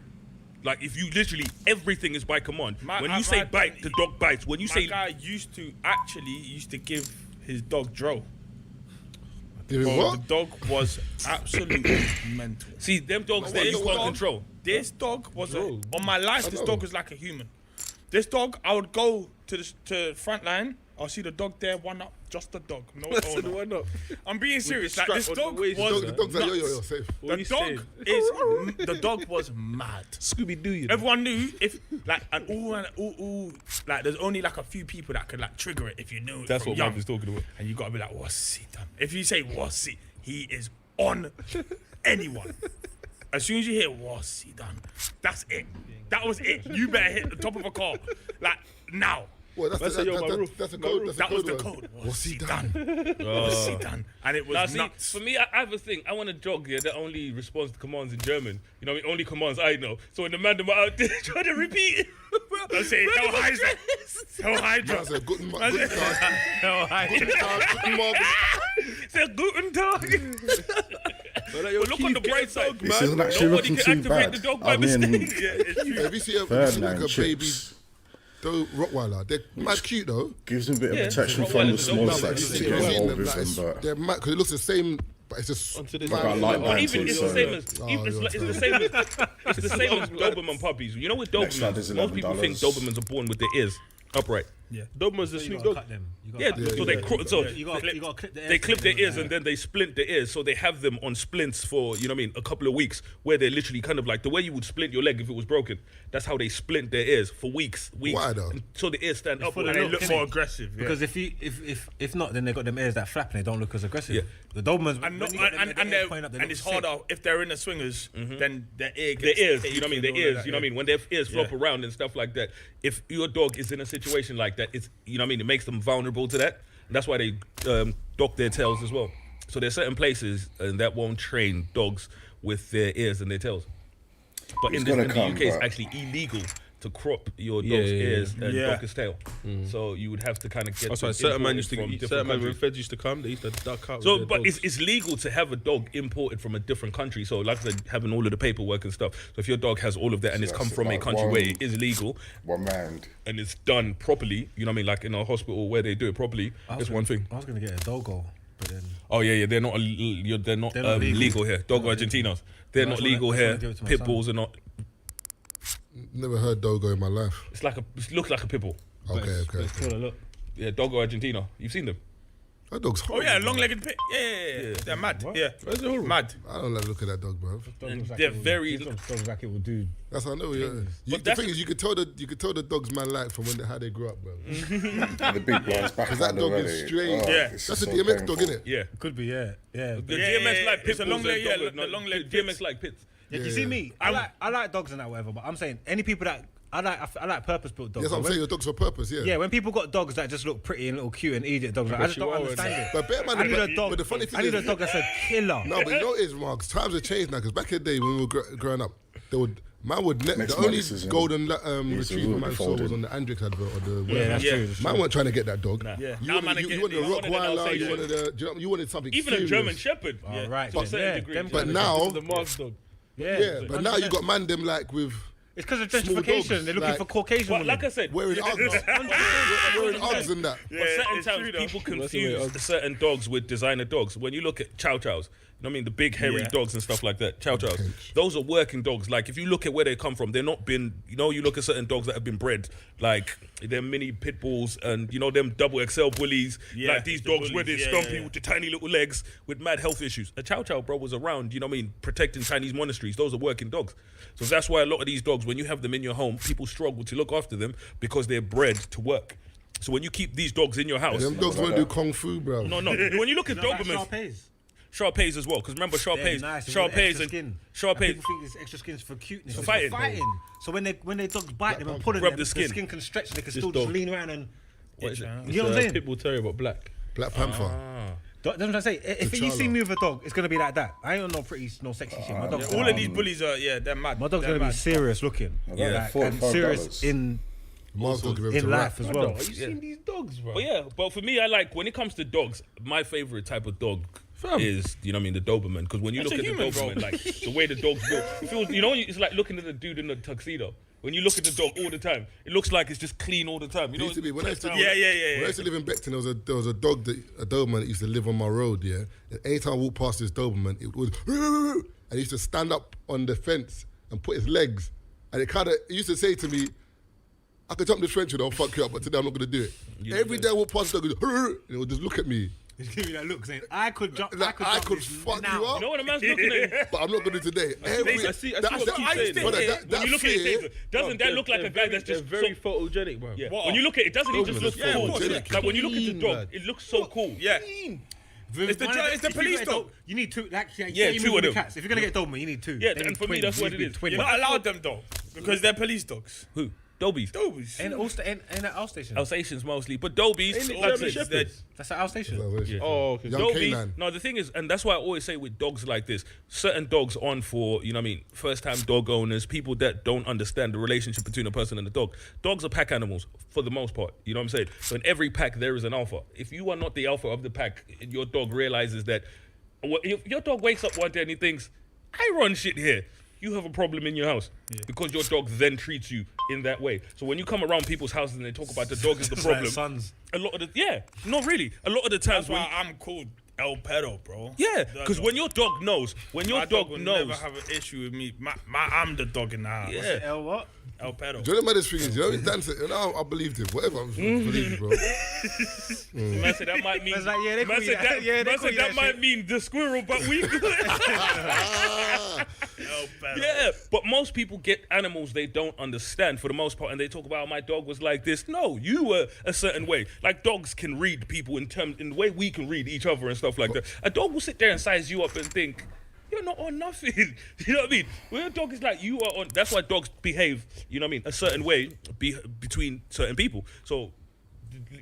Like, if you literally, everything is by command. When you say bite, the dog bites. When you My say... guy used to give his dog Dro. Give it Bro, what? the dog was absolutely mental. See, them dogs there, you can't control. This dog was on my life. This dog was like a human. This dog, I would go to the front line. I'll see the dog there, one up, just the dog, no owner. Why not? I'm being serious. the Like this strap on dog the waist. was The dog's like, nuts. yo, safe. The dog was mad. Scooby Doo, you know. Everyone knew if like like there's only like a few people that could like trigger it if you knew. That's from what young. Mike was talking about. And you gotta be like, what's he done? If you say what's he is on anyone. As soon as you hear what's he done, that's it. That was it. You better hit the top of a car like now. Well, that's a code. That's a That was code the word. code. What's he done? What's he done? And it was Now, see, nuts. for me, I have a thing. I want a dog that only responds to commands in German. You know what I mean? Only commands I know. So when the man them out there trying to repeat it, Don't say Hell Hydra. Hell Hydra. That's a good Tag. Hell Hydra. Good Tag. say Guten Tag. But look on the bright side, This isn't actually Nobody looking can too activate bad. the dog by I mean, mistake. Yeah, it's true. If you see like Ferdinand a baby chips. Rottweiler, they're mad cute though. Gives them a bit of Yeah, protection Rottweiler from the is a small dog. sex You've to seen get You've seen involved them, with like, them, but they're mad because it looks the same, but it's just. Onto this got one. light But even bands it's on, the so- same as it's the same as it's the same as Doberman puppies. You know with Next round is Dobermans, most people think $11. Dobermans are born with their ears upright. Doberman's a You Snoop gotta Dogg. cut them. You gotta Yeah, cut them. so they You gotta clip the they clip their ears and then they splint their ears. So they have them on splints for, you know what I mean, a couple of weeks where they're literally kind of like the way you would splint your leg if it was broken. That's how they splint their ears for weeks. Why though? So the ears stand up. full And of they look innit? more aggressive. Yeah. Because if not, then they got them ears that flap and they don't look as aggressive. Yeah. The Dobermans and, when you got them and, ears pointing up, they and look it's sick. harder if they're in the swingers, then their ear Their gets ears, thick you know what I mean? and Their all of ears, that, you know what I yeah. mean? When their ears flop Yeah. around and stuff like that, if your dog is in a situation like that, it's, you know what I mean, it makes them vulnerable to that. And that's why they dock their tails as well. So there's certain places that won't train dogs with their ears and their tails. But in the UK, it's actually illegal to crop your dog's ears and dock his tail. So you would have to kind of get. That's why certain man used to from get, different certain man when countries. feds used to come, they used to duck out. So, with but their dogs. it's legal to have a dog imported from a different country. So, like I said, having all of the paperwork and stuff. So, if your dog has all of that and it's come that's from a like country one- where it is legal 1 round. and it's done properly, you know what I mean? Like in a hospital where they do it properly, that's one thing. I was gonna get a doggo, but then Oh yeah, they're not not legal. legal here. Doggo Argentinos, they're No, not that's what legal I here. give it to my Pit son. bulls are not. Never heard Dogo in my life. It looks like a pit bull. Okay. still a look. Yeah, Doggo Argentino. You've seen them. That dog's Oh horrible. yeah, long-legged pit. Yeah. They're mad. Yeah, mad. I don't like the look at that dog, bro. They're very. Dogs like it will do. That's how I know. Yeah. The that's- thing is, you could tell the dogs man like from how they grew up, bro. The big ones back Because that on dog already. is strange. Yeah. this That's is a so DMX dog, painful. innit? Yeah. Could be, yeah. The Yeah, DMX like pit it's a bulls long leg, and yeah, doggos, the not- long leg DMX pits. like pits. Yeah, you see me? I like dogs and that whatever, but I'm saying any people that I like purpose-built dogs. That's what I'm When- saying. Your dog's for purpose, yeah. Yeah, when people got dogs that just look pretty and little cute and idiot dogs, like, I just don't Chihuahua understand it. But bear man, I need a dog. But the funny thing I need a is, dog that's a killer. no, but you know what it is, Mark? Times have changed now. Because back in the day when we were growing up, the Next only month is, golden a retriever rule man saw folded. was on the Andrix advert or the. Yeah, that's Yeah. true. Man weren't trying to get that dog. Yeah. You Now man wanted, are you wanted a getting- you wanted an Rottweiler. You Alsatian. wanted you wanted something. Even a serious. German Shepherd. All right, To a then, certain yeah, degree. them But kind of- now, the Mars dog. yeah, but now you got man them like with It's because of Small gentrification. dogs, They're looking like- for Caucasian But women. like I said, Wearing Uggs. Wearing Uggs and that. but certain times people confuse certain dogs with designer dogs. When you look at Chow Chows, you know what I mean? The big hairy dogs and stuff like that. Chow Chows. Those are working dogs. Like if you look at where they come from, they're not been, you know, you look at certain dogs that have been bred, like they're mini pit bulls and, you know, them double XL bullies. Like these dogs where they're stumpy with the tiny little legs with mad health issues. A Chow Chow, bro, was around, you know what I mean, protecting Chinese monasteries. Those are working dogs. So that's why a lot of these dogs, when you have them in your home, people struggle to look after them because they're bred to work. So when you keep these dogs in your house, Them dogs won't do kung fu, bro. no. When you look at Dobermans, Shar-Peis as well, because remember Shar-Peis, Shar-Peis and Shar-Peis. People think it's extra skins for cuteness. For It's fighting. So when they dogs bite them and pull on Rub them, the skin. the skin can stretch. They can still dog. just lean around and. What is it? You know what I'm saying? Pitbull Terrier, but black. Black Panther. That's what I say. If you see me with a dog, it's gonna be like that. I ain't on no pretty, no sexy shit. My dog's All of these bullies are, they're mad. My dog's They're gonna be mad. serious looking. Yeah, and serious in Mark's dog give him to life rap. as well. Are you seen these dogs, bro? But yeah, but for me, I like, when it comes to dogs, my favorite type of dog is, you know what I mean, the Doberman. Because when you That's look a at human, the bro. Doberman, like the way the dog's built, it feels, you know, it's like looking at the dude in the tuxedo. When you look at the dog all the time, it looks like it's just clean all the time. You It know, used to be when I used to Yeah. When I used to live in Beckton, there was a dog a Doberman that used to live on my road. Yeah, and anytime I walked past this Doberman, it would and he used to stand up on the fence and put his legs, and it used to say to me, "I could jump this fence and I'll fuck you up, but today I'm not gonna do it." Every day I walk past the dog, and it would just look at me. He's giving me that look saying, I could jump. Like, I could this fuck now. you up, You know what a man's looking at? but I'm not gonna do today. I see what you keep saying. Brother, When that you look at fear, it, doesn't that look like a guy that's just very so, photogenic, bro? yeah. When you look at it, doesn't he just look Yeah, cool? of course. Like when you look at the Clean, dog, lad. it looks so cool. Yeah. It's the police dog. You need two. Like, Yeah, you two move of them. Cats. If you're gonna get Doberman, you need two. Yeah, They and need for me, that's what it is. twins. You're not allowed them though, because they're police dogs. Who? Dobies. Dobies. And at Outstation. Alsatians mostly, but Dobies. Ain't it like I German said, Shepherds? That's at Outstation. Oh, okay. Young Dobies. canine. No, the thing is, and that's why I always say with dogs like this, certain dogs on for, you know what I mean, first-time dog owners, people that don't understand the relationship between a person and a dog. Dogs are pack animals for the most part, you know what I'm saying? So in every pack, there is an alpha. If you are not the alpha of the pack, your dog realizes that, if your dog wakes up one day and he thinks, I run shit here, you have a problem in your house because your dog then treats you in that way. So when you come around people's houses and they talk about the dog is the problem, Sons. a lot of the not really. A lot of the times That's why I'm called El Pedo, bro. because when your dog knows, my dog will never have an issue with me. I'm the dog in the house. Yeah. L what? El Pedo. Do you know the maddest thing is, you know, Dan said, I believed him. Whatever, I believed it, bro. Man said that might mean. Man's like, yeah, they man call you said that. that, Yeah, they man call said you that that might shit. mean the squirrel, but we. El Pedo. Yeah, but most people get animals they don't understand for the most part, and they talk about my dog was like this. No, you were a certain way. Like dogs can read people in the way we can read each other and stuff like that. A dog will sit there and size you up and think, you're not on nothing. You know what I mean? When a dog is like, you are on. That's why dogs behave, you know what I mean, a certain way between certain people. So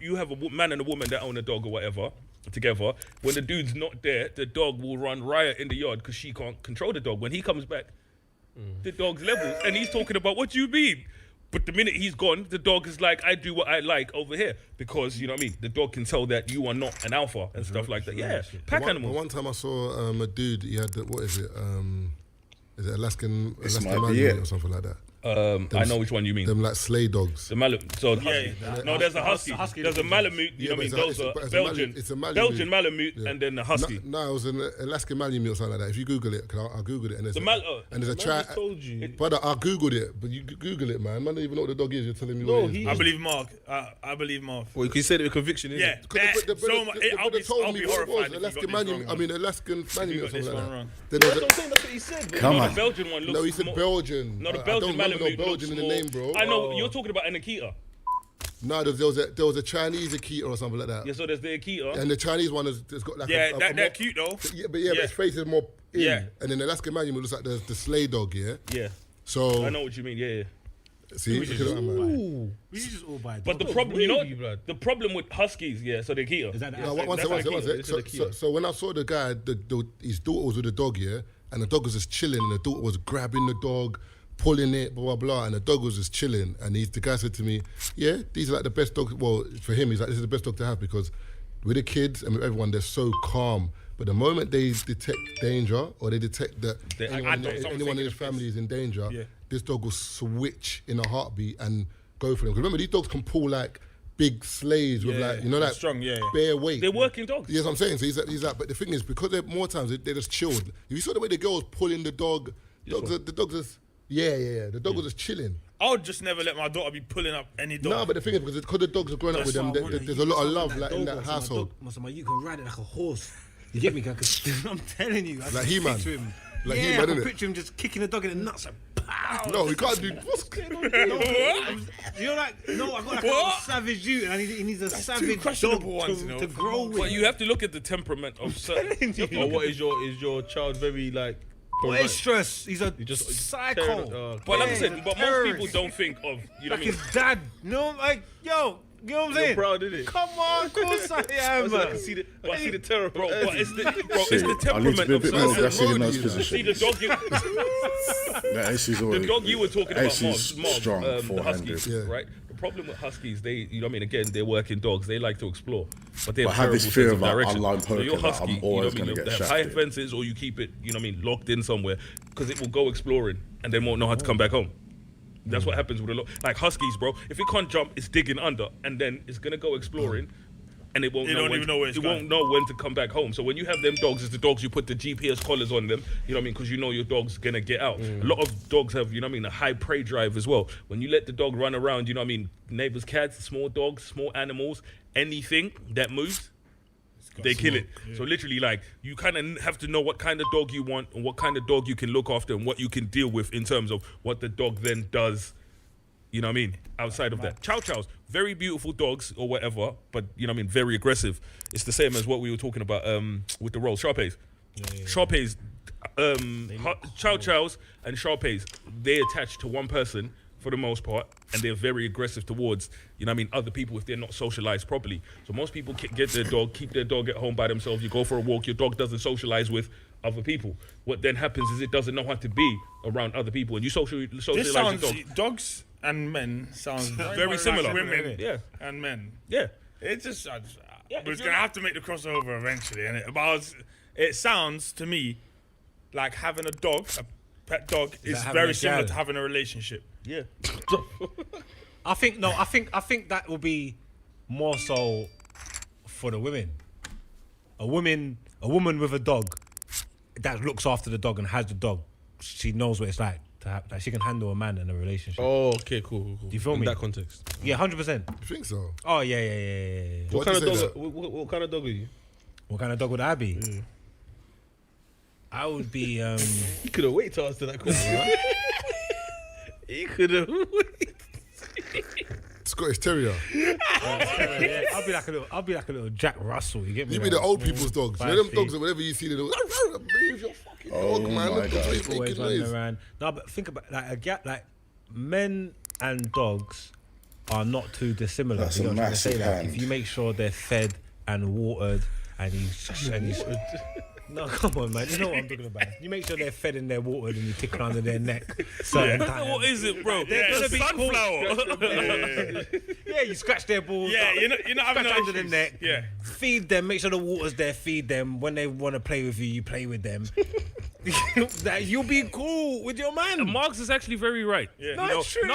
you have a man and a woman that own a dog or whatever together. When the dude's not there, the dog will run riot in the yard because she can't control the dog. When he comes back, the dog's level, and he's talking about, what do you mean? But the minute he's gone, the dog is like, I do what I like over here. Because, you know what I mean? The dog can tell that you are not an alpha and stuff like that. Yeah, pack animals. One time I saw a dude, he had, what is it Alaskan This might be Malamute it. or something like that. I know which one you mean. Them like sleigh dogs. The Malamute. So no, there's a husky. There's a Malamute. You know what I mean? Those are Belgian. It's a Malamute. Belgian Malamute, Yeah. and then the husky. No, it was an Alaskan Malamute or something like that. If you Google it, 'cause I Googled it, and there's and there's a I track. told you. Brother, I Googled it, but you Google it, man. Man don't even know what the dog is. You're telling me No, what it is. he- I believe Mark. I believe Mark. Well, you said it with conviction, innit? Yeah. The brother told I'll me be what it was. horrified if you Alaskan got this Malamute. wrong, I mean, Alaskan Malamute or got this something like one that. wrong. Then That's there's what I'm saying. That's what he said. Bro. Come No, on. the Belgian one looks no, he said more. Belgian. No, the I Belgian don't remember Malamute no Belgian looks in the more. name, bro. I know you're talking about an Akita. No, there was a Chinese Akita or something like that. Yeah, so there's the Akita. And the Chinese one has got like Yeah, a they're more, cute though. Yeah, but his face is more in. Yeah. And then the Alaskan Malamute looks like the sleigh dog, yeah? Yeah, So, I know what you mean. Yeah. see, look at that, man. We should just all buy. But the dogs. problem, you know, wavy, blood. the problem with huskies, so the Akita. Is that the No, one That's second. Akita. So when I saw the guy, his daughter was with the dog, yeah? And the dog was just chilling, and the daughter was grabbing the dog, pulling it, blah, blah, blah, and the dog was just chilling. And the guy said to me, yeah, these are like the best dogs. Well, for him, he's like, this is the best dog to have because with the kids and with everyone, they're so calm. But the moment they detect danger or they detect that anyone in his family is in danger, this dog will switch in a heartbeat and go for them. Because remember, these dogs can pull like big sleighs with like, you know, like strong, bare weight. They're working dogs. Yes, I'm saying. So he's that. But the thing is, because they're more times they're just chilled. If you saw the way the girl was pulling the dog, the dog just the dog was just chilling. I would just never let my daughter be pulling up any dog. No, but the thing is, because the dogs are growing up with them, there's a lot of love like in that household. You can ride it like a horse. You get me? I'm telling you. Like He-Man. Like He-Man, I can innit? picture him just kicking the dog in the nuts. Like, pow. No, he can't do. What's going on? You're like, no, I've got like a savage youth, and he needs a savage dog to grow with. But you have to look at the temperament of certain. Or what is your child very like? Boisterous. He's a just psycho. But like I said, but most people don't think of, you know what I like mean? his dad. No, like, yo, you know what I'm saying? You're proud, innit? Come on, of course I am. I can see the terror, Bro, but it's the I temperament need to be a of bit more certain. aggressive in those See the positions. dog you, The Ace is already. the dog you were talking about, Ace is Marv, strong, the four-handed. Huskies, Yeah. right? The problem with Huskies, they, you know what I mean? Again, they're working dogs. They like to explore, but they have I have this terrible fear sense of like direction. online So poker you're that Husky, I'm always you know going what I to mean? get They have high shafted. fences, or you keep it, you know what I mean, locked in somewhere, because it will go exploring and they won't know how to come back home. That's what happens with a lot. Like Huskies, bro. If it can't jump, it's digging under, and then it's gonna go exploring, and it won't. You know don't when even know where it's it going. won't know when to come back home. So when you have them dogs, it's the dogs you put the GPS collars on them. You know what I mean? Because you know your dog's gonna get out. A lot of dogs have, you know what I mean, a high prey drive as well. When you let the dog run around, you know what I mean, neighbors' cats, small dogs, small animals, anything that moves, they kill it. So literally, like, you kind of have to know what kind of dog you want and what kind of dog you can look after and what you can deal with in terms of what the dog then does. You know what I mean? Outside of that. Chow Chows, very beautiful dogs or whatever, but you know what I mean, very aggressive. It's the same as what we were talking about with the roll. Sharpays. Sharpays, Chow Chows and Sharpays, they attach to one person for the most part, and they're very aggressive towards, you know what I mean, other people if they're not socialized properly. So most people get their dog, keep their dog at home by themselves. You go for a walk, your dog doesn't socialize with other people. What then happens is it doesn't know how to be around other people, and you socialize This your sounds dog. dogs and men sounds Very much similar. Like women Yeah. and men. Yeah. It just, Yeah, we're if gonna you're- have to make the crossover eventually, innit? But it sounds to me like having a dog, a pet dog, is having very a similar gal. to having a relationship. Yeah. I think that will be more so for the women. A woman with a dog that looks after the dog and has the dog, she knows what it's like to have. Like, she can handle a man in a relationship. Oh, okay, cool. Do you feel in me? that context? Yeah, 100%. You think so? Oh yeah. What Why kind do of you say dog? What kind of dog are you? What kind of dog would I be? I would be. You could have waited to answer that question. Right? You could have waited. Scottish Terrier. I'll be like a little Jack Russell. You get me? You be the old people's dogs. You know them 5 dogs feet. that whenever you see them, leave your fucking dog, man. my Look God. at he's Always making running noise. around. No, but think about like men and dogs are not too dissimilar. That's You know a what I'm trying to say? massive Like, hand. if you make sure they're fed and watered and he's no, come on, man. You know what I'm talking about. You make sure they're fed and they're watered and you tickle under their neck. Certain times. What is it, bro? Yeah, It's it's a a sunflower. Yeah, you scratch their balls. Yeah, you're not having scratch no under the issues. neck. Yeah. Feed them. Make sure the water's there. Feed them. When they want to play with you, you play with them. That you'll be cool with your man. Marks is actually very right. Yeah. No, it's true. No.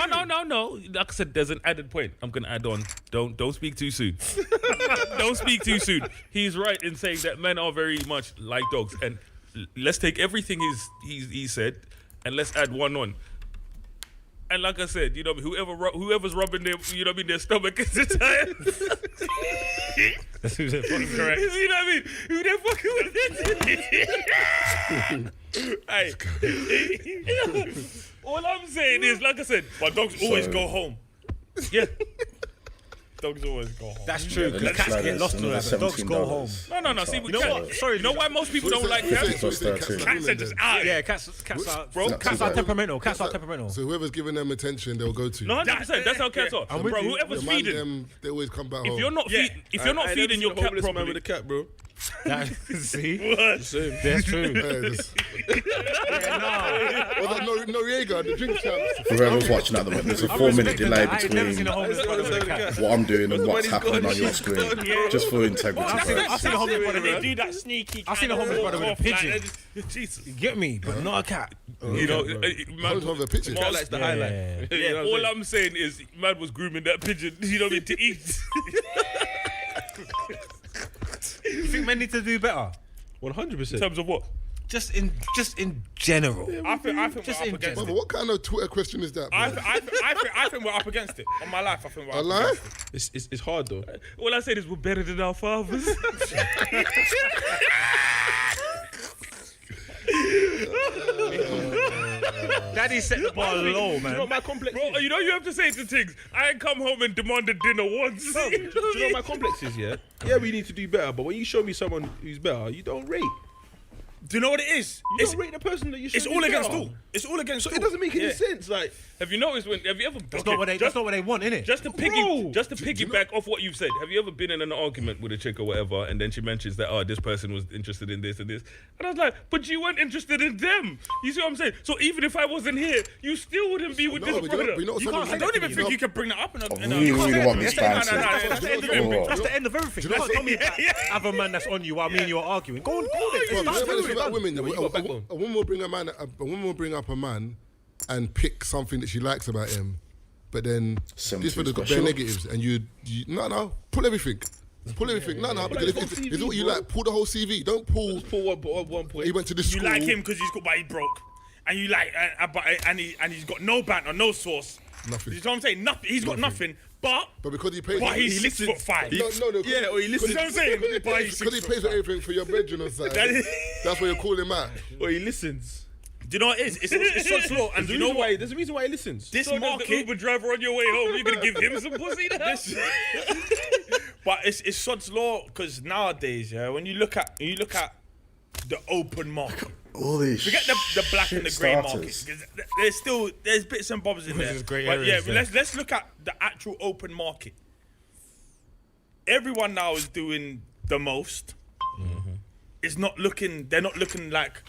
Like I said, there's an added point. I'm gonna add on. Don't speak too soon. Don't speak too soon. He's right in saying that men are very much like dogs. And let's take everything he said, and let's add one on. And like I said, you know, whoever's rubbing their, you know what I mean, their stomach is tired. That's who's fucking correct. You know what I mean? Who they fucking with? Hey. All I'm saying is, like I said, But dogs always go home. yeah. Dogs always go home. That's true. The Because next cats ladder get is lost in all another that. But dogs go home. $17. No. See, we You know can't. what? Sorry, You know why most people don't like cats? Plus 13. Cats are just out. Yeah, cats are Not cats too are bad. temperamental. Cats are temperamental. So whoever's giving them attention, they'll go to. No, 100%. That's how cats are. with Bro, you. whoever's The man, feeding. them, they always come back home. If you're not feeding, if you're not feeding your cat man properly, with a cat, bro. See? What? That's true. Noriega, the drink champs. For whoever's watching at the moment, there's a 4-minute delay I ain't never seen a between homeless brother with a cat. what I'm doing and what's happening on your She's screen. gone. Just for integrity I've seen a purposes. homeless brother They with do that sneaky. I've seen a homeless brother with a pigeon. Jesus. You get me? But not a cat. You know, Hold on, the picture. Highlights the highlight. yeah, all I'm saying is, man was grooming that pigeon. You know what I mean? To eat. You think men need to do better? 100%. In terms of what? Just in general. I think Just we're up in against But it. what kind of Twitter question is that? I bro? think we're up against it. On my life, I think we're A up lie? against it. It's hard though. All I said is we're better than our fathers. Daddy set the bar low, You know man. what my complex Bro, is? you know you have to say to things. I ain't come home and demanded dinner once. Do you know what my complex is, yeah? Yeah, we need to do better, but when you show me someone who's better, you don't rate. Do you know what it is? You don't rate the person that you show It's me all better. against all. It's all against So all. it doesn't make any Yeah. sense. Like, Have you noticed have you ever? That's not what they want, innit? Just to Bro. piggyback off what you've said. Have you ever been in an argument with a chick or whatever, and then she mentions that this person was interested in this and this, and I was like, but you weren't interested in them. You see what I'm saying? So even if I wasn't here, you still wouldn't be with No, this but you brother. know what You can't, I don't even think you can bring that up in a. I really want this banter. That's the end of everything. That's the end of everything. You can't tell me Yeah, yeah. have a man that's on you while me and you are arguing. Go on, Bro, it's you know done. what it is about women? Yeah, but you got backbone. A woman will bring a woman will bring up a man and pick something that she likes about him, but then this brother's got bare special. negatives, and you pull everything. Pull everything. No, because if it's what you like, pull the whole CV. Don't pull. pull one point. He went to this You school. like him because he's broke, and you like, and he's got no banter, no sauce. Nothing. You know what I'm saying? Nothing. He's got nothing, but because he pays. he's 6'5". No. Yeah, or he listens. You know what I'm saying? But he's Because he pays for everything for your bedroom or something. That's why you call him out. Or he listens. Do you know what it is? It's so slow. And do you know what? There's a reason why he listens. This So does the market, Uber driver on your way home, you're gonna give him some pussy now? but it's sod's law because nowadays, yeah, when you look at the open market, forget the black and the grey market. 'Cause there's bits and bobs in there. There's grey But areas yeah, there. let's look at the actual open market. Everyone now is doing the most. They're not looking like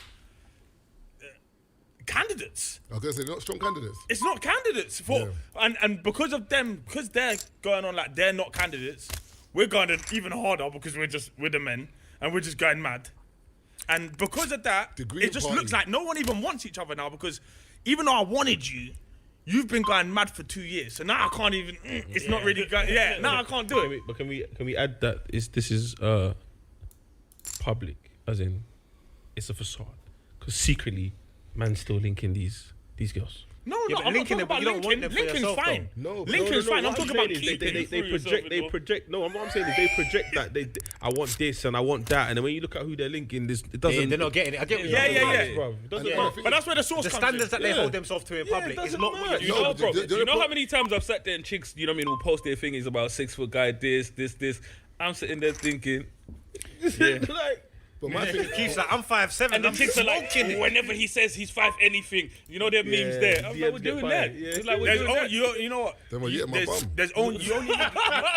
candidates. I was gonna say they're not strong candidates. It's not candidates and because of them, because they're going on like they're not candidates, we're going even harder because we're the men and we're just going mad. And because of that, The Green it just Party. looks like no one even wants each other now because even though I wanted you, you've been going mad for 2 years. So now I can't even. It's not really going. Yeah, now I can't do it. But can we add that this is public, as in it's a facade, because secretly, man's still linking these girls. No, Yeah, no, but I'm not linking talking it, but about you don't want linking. them for Linking's yourself, fine. though. No, Linking's fine. I'm What talking I'm about saying is keeping. they project. No, what I'm saying is they project that I want this and I want that, and then when you look at who they're linking, it doesn't. They're not getting it. I get what Yeah, you're yeah, saying. yeah. bro. It doesn't Yeah. matter. But that's where the source The comes standards in. that they Yeah. hold themselves to in Yeah, public it is doesn't not matter. what You you're No, know, but bro. the- You know the- how many times I've sat there and chicks, you know what I mean, will post their things about 6 foot guy, this. I'm sitting there thinking, Like, But my thing, Keith's like, I'm 5'7". and the I'm chicks are like, smoking it. whenever he says he's 5 anything, you know, there are memes Yeah, there. I'm like, DMs we're get doing fired. that. Yeah. It's like, we're There's doing only, that. you know what? Then we're getting my bum.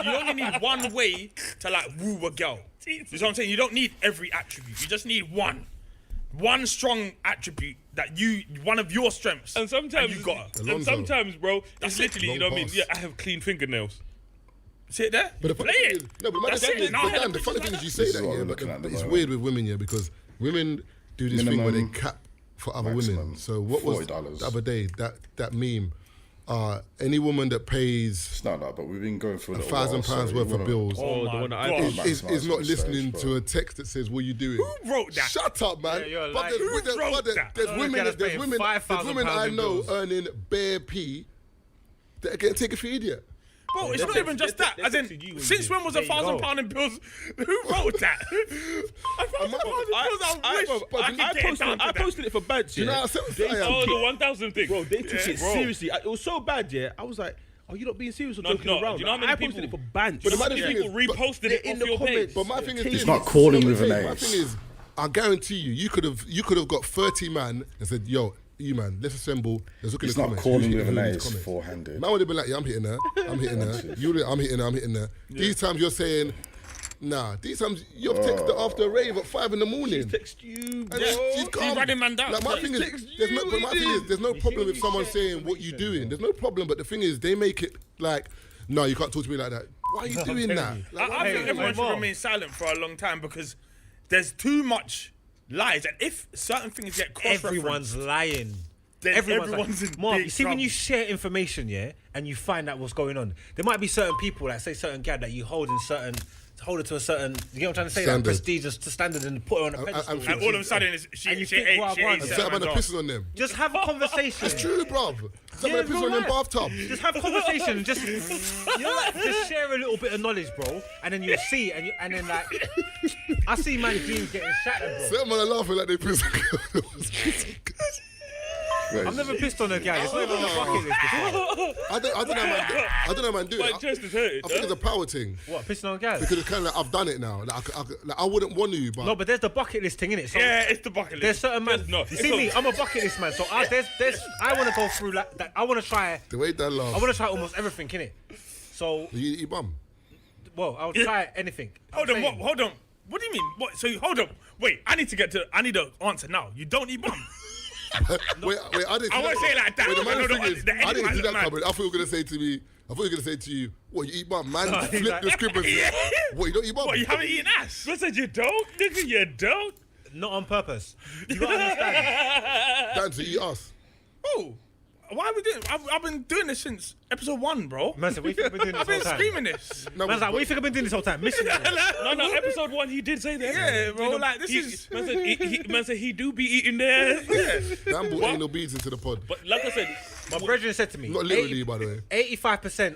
You only need one way to like woo a girl. You know what I'm saying? You don't need every attribute. You just need one strong attribute that one of your strengths. And sometimes, you got her. and Alonso. sometimes, bro, That's it's it. literally, you know Long what I mean? pass. Yeah, I have clean fingernails. See it there? But the Play funny thing it. is, no, but That's the thing it. is, Now but I have Dan, the pictures funny like thing is that. you say This that, is what yeah, we're but looking at the it's moment. weird with women, yeah, because women do this thing where they Minimum cap for other women. maximum So what was $40. the other day, that meme, any woman that pays It's not that, but we've been going through a little while, £1,000 so worth you of wanna- bills oh, the one that I God. posted. is not Maximize listening space, to bro. a text that says, what are you doing? Who wrote that? Shut up, man. Yeah, you're But lying. there's, Who there's, wrote but that? there's Oh, women, the guy that's there's paying women, £5,000 I in know bills. earning bare P that are getting taken for idiot. Bro, it's They not text- even just they that. te- As they in, texted you when since you when was There you go. £1,000 in bills? Who wrote that? £1,000 in bills. I could get down to I that. posted it for bads, You know yeah. how sensitive I Oh, am? the 1,000 thing. Bro, they took it bro. seriously. It was so bad, yeah. I was like, "Are you not being serious or No, joking no. around?" Do you know how many I posted people- it for bands. But the How matter many thing people is, but reposted it in off the your comments. page? But my thing is, He's this. not calling You know with what an I'm saying? My ace. thing is, I guarantee you could have got 30 man and said, yo, you man, let's assemble. Let's look at He's the not comments. calling Who's with hitting an who in ace these comments? four-handed. Man would have been like, yeah, I'm hitting her. I'm hitting her. I'm hitting her. These times you're saying, Nah, these times you've texted her after a rave at 5 a.m. She text you, bro. She's calm. running man down. Like, my thing is, there's no problem with someone saying what you doing. There's no problem, but the thing is, they make it like, no, you can't talk to me like that. Why are you doing that? Like, I think everyone should remain silent for a long time because there's too much lies, and if certain things get cross-referenced, Everyone's lying. then Everyone's in Marv, big you see when trouble. you share information, yeah, and you find out what's going on, there might be certain people, like say certain gad that you hold in certain, hold it to a certain, you get what I'm trying to say, like Standard. prestigious to standard and put her on a pedestal. and and all of a sudden, she And you ain't think, wow, wow, certain certain man are man's pissing on them. Just have a conversation. It's true, bruv. Some Yeah, man are pissing on them right. bathtub. Just have a conversation and just, just share a little bit of knowledge, bro, and then you'll see, and then like, I see man dreams getting shattered, bro. Certain man are laughing like they piss on girls. I've never pissed on a guy. It's not even on the bucket list before. I don't know, man. Do it. My chest is hurting. I think it's a power thing What, pissing on a guy? because it's kind of like I've done it now. Like, I wouldn't want to, but No, but there's the bucket list thing, innit? So Yeah, it's the bucket there's list. certain man. No, You see me? I'm a bucket list man. So I want to go through like that. I want to try. the way that I laugh, want to try almost everything, innit? So, you eat your bum. well, I'll try anything. Hold I'm on, saying- hold on. What do you mean? What? So hold on. Wait, I need the answer now. You don't eat bum. Wait, I didn't. I won't say it like that. Wait, the No, man no, thing is, the I didn't see that man. coming. I thought you were gonna say to me. I thought you were gonna say to you, "What you eat bum, man?" No, he's Flip like- the script and say, "What you don't eat bum?" What? You haven't eaten ass? I said you don't, nigga. You don't. Not on purpose. You gotta understand. Dan to eat us. Oh, why are we doing? I've been doing this since episode 1, bro. Man said, what you think I've been doing this I've been whole time? screaming this. No, Man's like, what you think I've been doing this whole time? Missing it. No, episode 1, he did say that. Yeah, bro. You know, Like this he- is. Man said he do be eating there. Dan brought anal beads into the pod. But like I said, My brethren said to me, Not literally, by the way. 85%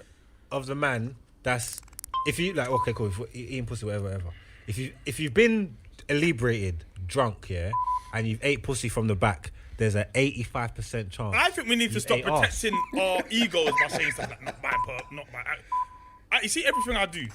of the man that's, if you like, okay, cool, if you're eating pussy, whatever. If you've been inebriated, drunk, yeah, and you've ate pussy from the back, there's an 85% chance. I think we need to you stop ate arse. protecting our egos by saying stuff like not my perp, not my. You see everything I do,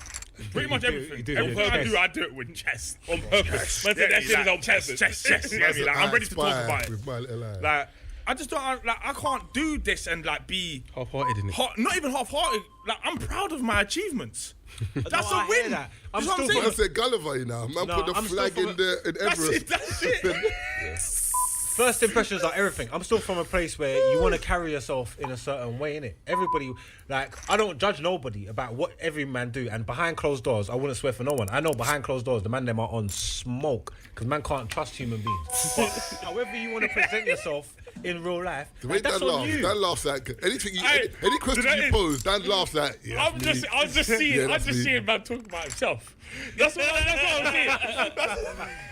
pretty much everything. you do, Everything yeah. I do it with chest. on purpose. Man said that shit is on purpose. Chest. You get me? Like, I'm ready to talk about it. With my little eye. Like I just don't like. I can't do this and like be Half-hearted, innit? not even half-hearted. Like I'm proud of my achievements. That's No, I a hear win. that. That's I'm what I'm still Man saying. said Gulliver, you know. Man No, put the I'm still flag from in the That's Everest. it. That's it. First impressions are everything. I'm still from a place where you want to carry yourself in a certain way, innit? Everybody, like, I don't judge nobody about what every man do. And behind closed doors, I wouldn't swear for no one. I know behind closed doors, the man them are on smoke because man can't trust human beings. But however you want to present yourself in real life, The way like, that's Dan on laughs, you. Dan laughs at anything. Hey, Any question that you is- pose, Dan laughs at. Yeah, I'm just seeing, Yeah, I'm that's just me. seeing man talking about himself. That's what I'm seeing.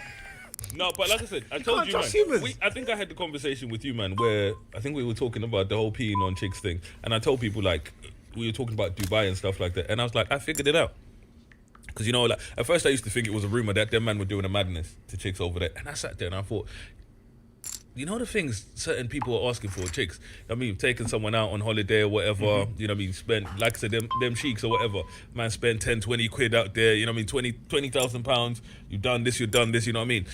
No, but like I said, I told can't you, man. trust humans. I think I had the conversation with you, man, where I think we were talking about the whole peeing on chicks thing, and I told people like we were talking about Dubai and stuff like that, and I was like, I figured it out. Because you know, like at first I used to think it was a rumor that them man were doing a madness to chicks over there, and I sat there and I thought, you know the things certain people are asking for, chicks. I mean, taking someone out on holiday or whatever, you know what I mean, spend, like I said, them sheiks or whatever, man, spend 10, 20 quid out there, you know what I mean, 20,000 pounds, you've done this, you know what I mean.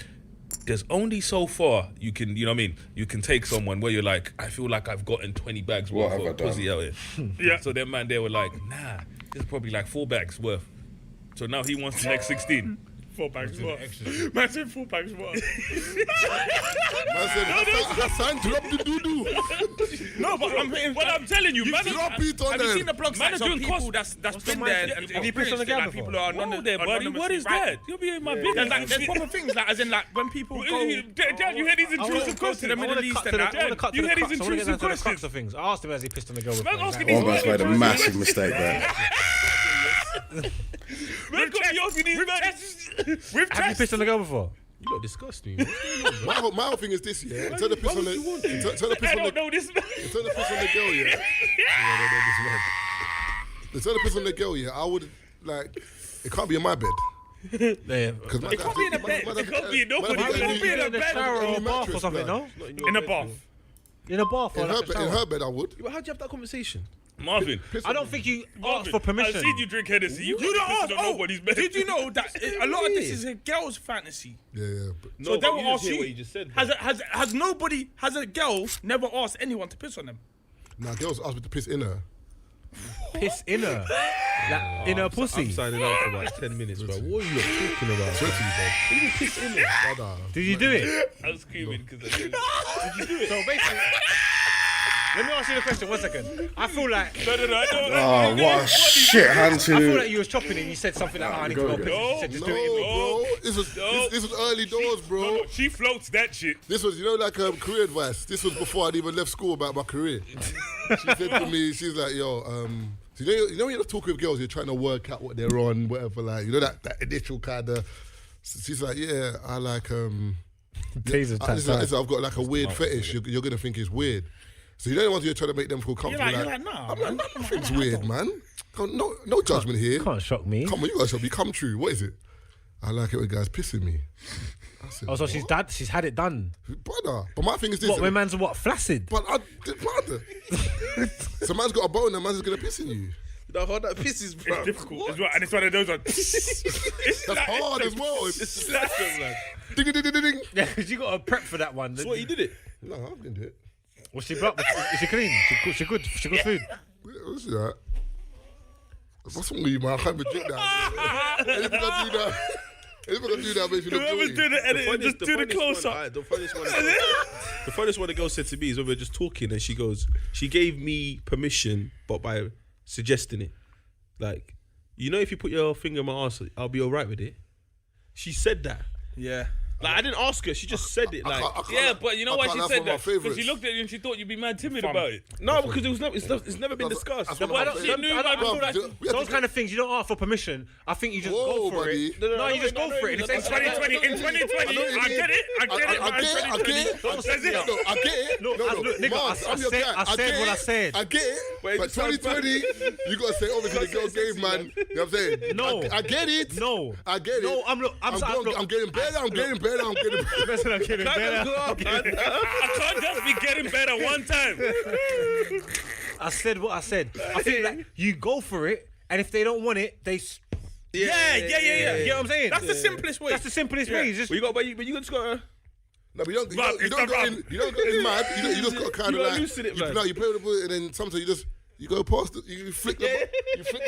There's only so far you can, you know what I mean, you can take someone where you're like, I feel like I've gotten 20 bags What worth have I of done? pussy out here. Yeah. So them man, they were like, nah, this is probably like 4 bags worth. So now he wants the next 16. 4 bags what? Man said 4 bags what? Man said, Hassan, drop the doo-doo. No, but I'm telling you, man. drop it on Have you them. seen the blogs Man like are some doing people cost- that's been there and Have you pissed on the experienced it, gal like before? people are Whoa there, buddy. What is that? You'll be in my business. There's proper things like as in like when people go. Dad, you hear these intrusive go to the questions? Middle East and that. I want to cut to You the hear crux. these I want to get down intrusive to the crux questions? of things. I asked him, has he pissed on the girl before? Man asking Exactly. these Almost made a massive mistake there. Man got me asking these men. Have you pissed on the girl before? You look disgusting. My whole thing is this, yeah. Until the piss on the, until the piss I on don't the, know this. until the piss on the girl, yeah. Until the piss on the girl, yeah. I would like. It can't be in my bed. Yeah. Because It can't be in a bed. It can't be in nobody's It can't be in a the shower or a bath or something, no? In a bath. In a bath or In like her, a bed, in shower. her bed, I would. How'd you have that conversation? Marvin. I don't think you asked Marvin, for permission. I've seen you drink Hennessy. You You don't ask. on nobody's bed. Did you know that a lot of this is a girl's fantasy? Yeah, yeah. But No, So but they will you just ask hear you. what you just said. Has a girl never asked anyone to piss on them? nah, girls ask me to piss in her. piss in her. Like, in her pussy. I'm signing out for about 10 minutes, bro. What are you talking about? Sweaty, bro. What do you piss in it? Did you do it? I was screaming because I didn't. Did you do it? So basically, let me ask you the question. 1 second. I feel like. No, I don't. Oh, what a shit hand I feel to. like you was chopping and you said something like, I need to go go again. piss. You said, just do it in me. bro. This was early doors, bro. No, she floats that shit. This was, like career advice. This was before I'd even left school about my career. She said to me, she's like, yo, so you know when you're talking with girls, you're trying to work out what they're on, whatever, like, that initial kind of. She's like, yeah, I like Taser listen, I've got like a weird fetish. You're gonna think it's weird. So you know the ones you're trying to make them feel comfortable. You're like, nah, I'm like, nothing's weird, man. No judgment here. Can't shock me. Come on, you gotta show me. Come true. What is it? I like it when guys pissing me. I said, Oh, so she's had it done. brother. But my thing is this. What, when man's flaccid? But brother. So man's got a bone and man's gonna piss in you. No, how that pisses, bro. It's difficult as well, and it's one of those ones. That's hard as well. It's slapping, man. Ding, ding, ding, ding, ding. Yeah, because you got to prep for that one. So what, you did it? No, I didn't do it. Was she blocked? Is she clean? She good food? What's that? What's wrong with you, man? I can't even drink that. Anything I do that makes you look Whoever's guilty. doing the edit, just do the close one, up. alright, the funniest one the girl said to me is when we were just talking and she goes, she gave me permission, but by suggesting it. Like, if you put your finger in my arse, I'll be alright with it. She said that. Yeah. Like, I didn't ask her, she just said it. Like, Yeah, but you know why she that's said one of my that? Because favourites. she looked at you and she thought you'd be mad timid about it. no, because it's never been discussed. That's one of my favourites. Those kind of things, you don't ask for permission. I think you just go for buddy. it. No, you just go for it. In 2020, I get it. I get it. Look, nigga, Mars, I'm your guy. I said what I said. I get it. But 2020, you gotta say, obviously, the girl gave, man. You know what I'm saying? No. I get it. No. I get it. No, I'm getting better. I'm getting better. I'm getting better. I can't just be getting better one time. I said what I said. I think like you go for it, and if they don't want it, they. Yeah. You get what I'm saying? That's the simplest way. That's the simplest way. Just But you just gotta. No, but you don't go in mad. You just got kind of like. loosen it, man. You play with the ball, and then sometimes you go past it. You flick the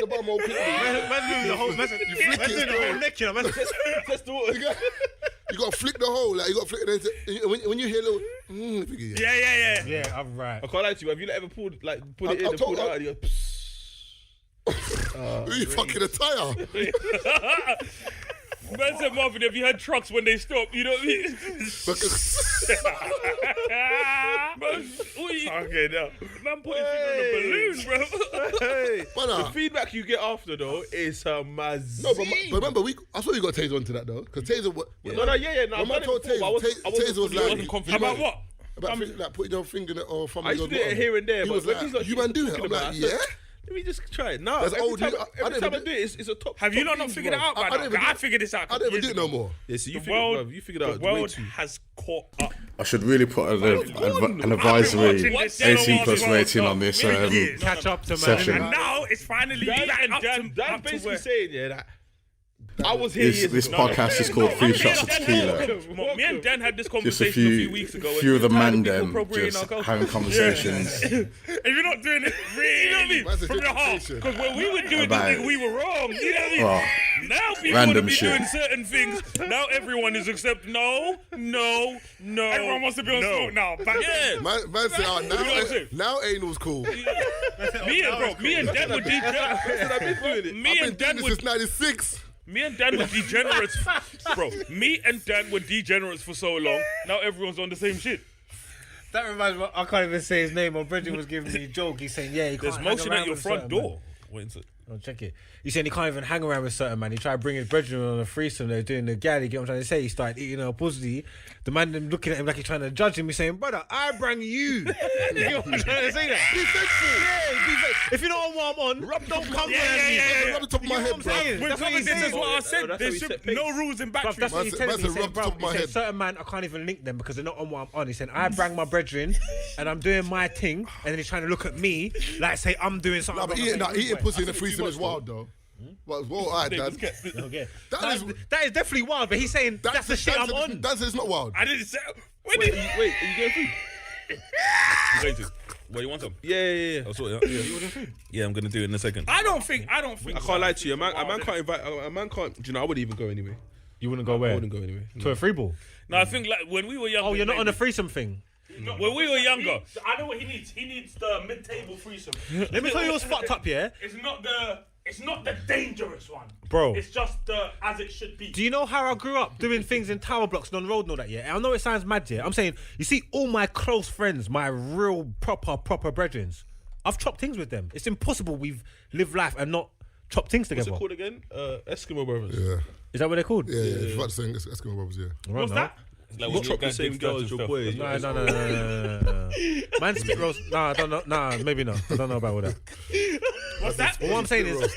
bum all quickly. man's moving the whole. Man's doing the whole neck, you know. Man's Test the water. You gotta flick the hole, like you gotta flick it. When you hear a little, Yeah. Yeah, I'm right. I can't lie to you. Have you ever put it in and pulled it out and you go, who you fucking a tire? Man said, Marvin, have you had trucks when they stop? You know what I mean? Okay, now. Man put his finger in a balloon, bro. hey. Brother. The feedback you get after, though, is amazing. No, but remember, I thought you got Taser onto that though, because Taser. No. When man told Taser was like, About what? about like putting your finger in it or from I used to do it here and there, He but was when like, he's not you man do it. talking I'm about like, it, I yeah. said, let me just try it. No, That's every old. time I I didn't do it, it's a top. Have you top not thing, figured it bro. out, I man? don't even I do- figured this out. I don't even do it no more. Yeah, so you The figured, world, bro, you figured out the way world too. has caught up. I should really put an advisory What? 18 plus rating on this Catch up to man. session. And now it's finally back up to Dan's basically where... saying, that I was here years This ago. podcast is called Three Shots of Tequila. Me and Dan had this Just a conversation a few weeks ago. few of the man People them appropriating just our culture. having conversations. If you're not doing it really That's a from your heart, justification. Because when we were doing About this thing, we were wrong. You know what I mean? Well, Now people want to random be shit. doing certain things. Now everyone is accepting. No. everyone wants to be on smoke now. Back Yeah. Man say, what I'm saying? now anal's cool. Me and Dan were degenerates. Me and Dan This were is 96. Me and Dan were degenerates, bro. Me and Dan were degenerates for so long. Now everyone's on the same shit. That reminds me. I can't even say his name. My Bridget was giving me a joke. He's saying, "Yeah, you can't There's hang motion around at your with front certain man." door. Wait, so- I'll check it. He's saying he can't even hang around with certain man. He tried to bring his brethren on a threesome. They're doing the galley. Get what I'm trying to say? He started eating her pussy. The man them looking at him like he's trying to judge him. He's saying, "Brother, I bring you." You know what I'm trying to say? That. Be faithful. Yeah, be faithful. If you don't want what I'm on, don't come around me. Rub the top of my You know head, what I'm bro. saying? We're That's what talking he's this is saying. what I that's said. how There we should set no rules in But battery. that's what he's telling me. He Rub said, the top bro, of my he said, head. certain man, I can't even link them because they're not on what I'm on. He said, I bring my brethren and I'm doing my thing, and then he's trying to look at me like say I'm doing something. No, but eating pussy in a threesome is wild though. Well, alright, Dan. Okay. That is That is definitely wild, but he's saying that's the shit I'm on. Dan says it's not wild. I didn't say. Wait, are you getting food? Later. Well, you want some? Yeah. I'll sort it out. Yeah, I'm gonna do it in a second. I don't think. I can't lie to you. A man can't invite. A man can't. Do you know? I wouldn't even go anyway. You wouldn't go I where? wouldn't go anyway. To a free ball. No, I think like when we were younger. Oh, you're not on the threesome thing. When we were younger. I know what he needs. He needs the mid-table threesome. Let me tell you what's fucked up, yeah? It's not the dangerous one, Bro. It's just the as it should be. Do you know how I grew up doing things in tower blocks and on road and all that, yeah? I know it sounds mad, yeah? I'm saying, you see, all my close friends, my real proper brethrens, I've chopped things with them. It's impossible we've lived life and not chopped things together. What's it called again? Eskimo Brothers. Yeah. Is that what they're called? Yeah. It's about the same. Eskimo Brothers, yeah. What's that? Like You chop the same girl as your boys. No. Man spit roast. Nah, I don't know. Nah, maybe not. I don't know about all that. What's that? But what I'm saying is,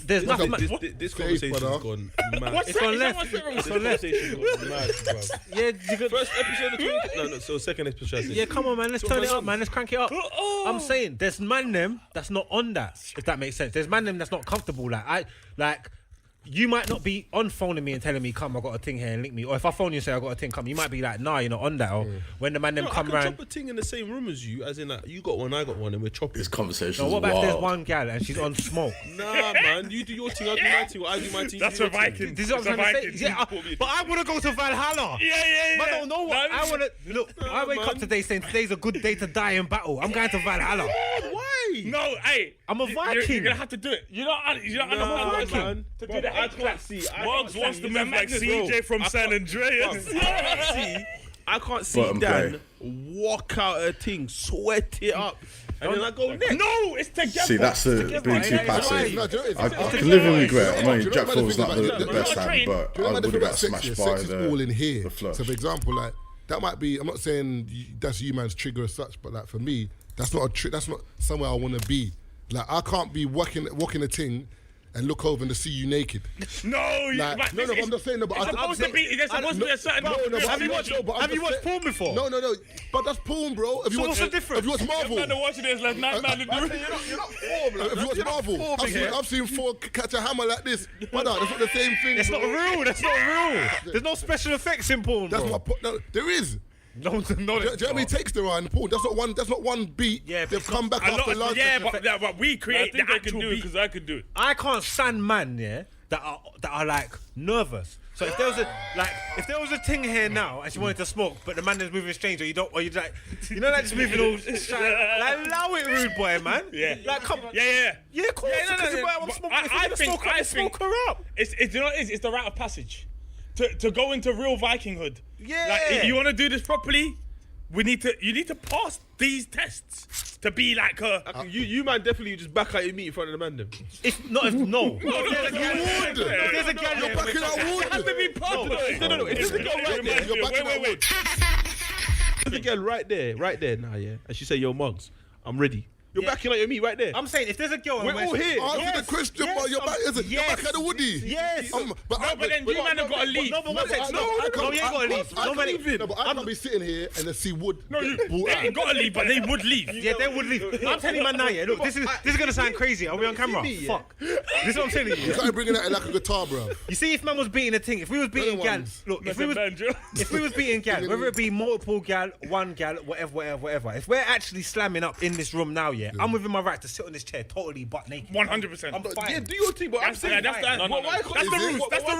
there's nothing. This conversation's gone mad. It's on left. It's on left. Conversation's gone mad, bro. Yeah, you could, First episode of 20... No, so second episode. yeah, come on, man. Let's turn it up, man. Let's crank it up. I'm saying there's man them that's not on that. If that makes sense. There's man them that's not comfortable. You might not be on phoning me and telling me, come, I got a thing here and link me. Or if I phone you and say I got a thing, come, you might be like, nah, you're not on that. Or when the man them come I can round. chop a thing in the same room as you, as in like you got one, I got one, and we're chopping. This conversation No, is what about if there's wild. one gal and she's on smoke? Nah, man, you do your thing, I do my thing. I do my thing. That's you a do your thing. Viking. This is what I'm trying to say. Yeah, but I want to go to Valhalla. Yeah. I don't know what I want to look. I wake up today saying today's a good day to die in battle. I'm going to Valhalla. Why? No, hey, I'm a Viking. You're gonna have to do it. You're not understand man. to Bro, do the I head can't clap. see. Mugs wants to move like bro. CJ from San Andreas. I can't see Bottom Dan walk out a thing, sweat it up, and then I go next. No, it's together. See, that's the being too passive. No, do you know what it is? I can live in regret. I mean, Do you know Jack what the Fall's thing not about- the do you best know what hand, but Do you I know would the have thing got about sex? smashed Yeah, by sex is all in here. the flush. So, for example, like that might be. I'm not saying that's you man's trigger as such, but like for me, that's not a trick. That's not somewhere I want to be. Like I can't be walking a thing and look over and to see you naked. No, Like, no, I'm just saying. No, but It's supposed to be. There's supposed to be a certain. Have you watched porn before? No, but that's porn, bro. Have you watched? what's the difference? Have you watched Marvel? Man, watching this like Nightman in the room. You're not form, like, Have you watched Marvel? I've seen four catch a hammer like this. Brother, that's not the same thing. That's not bro. real. That's not real. There's no special effects in porn, That's bro. what no, there is. No, Do you know how many takes there are in porn? That's not one beat. Yeah, but They've come back after large. but we I create the think I actual can do it beat. because I could do it. I can't stand man, yeah, that are like nervous. So if there was a thing here now and she wanted to smoke, but the man is moving strange, or you like just moving all like allow it, rude boy, man. Yeah. Like come. Yeah. Yeah, cool. Yeah, no, I want to smoke. If you're I gonna think smoke her up. It's you know what it is? It's the rite of passage to go into real Vikinghood. Yeah. Like if you want to do this properly, you need to pass these tests to be like a. You man definitely just back out your meat in front of the man them. If there's a gal You're backing out wood. Has to be public. No. If there's a girl right there, You're backing out wood. there's a girl right there now, yeah, and she say, "Yo, Mugs, I'm ready." You're backing out your meat right there. I'm saying if there's a girl, We're all here. Answer the question, but you're back. You're back at the woody. Yes. But then you man have got to leave. No, but one second. No, you ain't got to leave. No, man. No, but I can't be sitting here and then see wood. No, get brought they out. ain't got to leave, but they would leave. Yeah, they would leave. I'm telling you, man, now, yeah. Look, this is gonna sound crazy. Are we on camera? me, yeah. Fuck. This is what I'm telling You you. can't bring it out like a guitar, bro. You see, if man was beating a thing, if we was beating Other gal, ones. look, if we was beating gal, whether it be multiple gal, one gal, whatever. If we're actually slamming up in this room now, yeah, I'm within my right to sit on this chair totally butt naked. 100%. I'm fine. Yeah, do your thing, but I'm saying That's the rules. That's the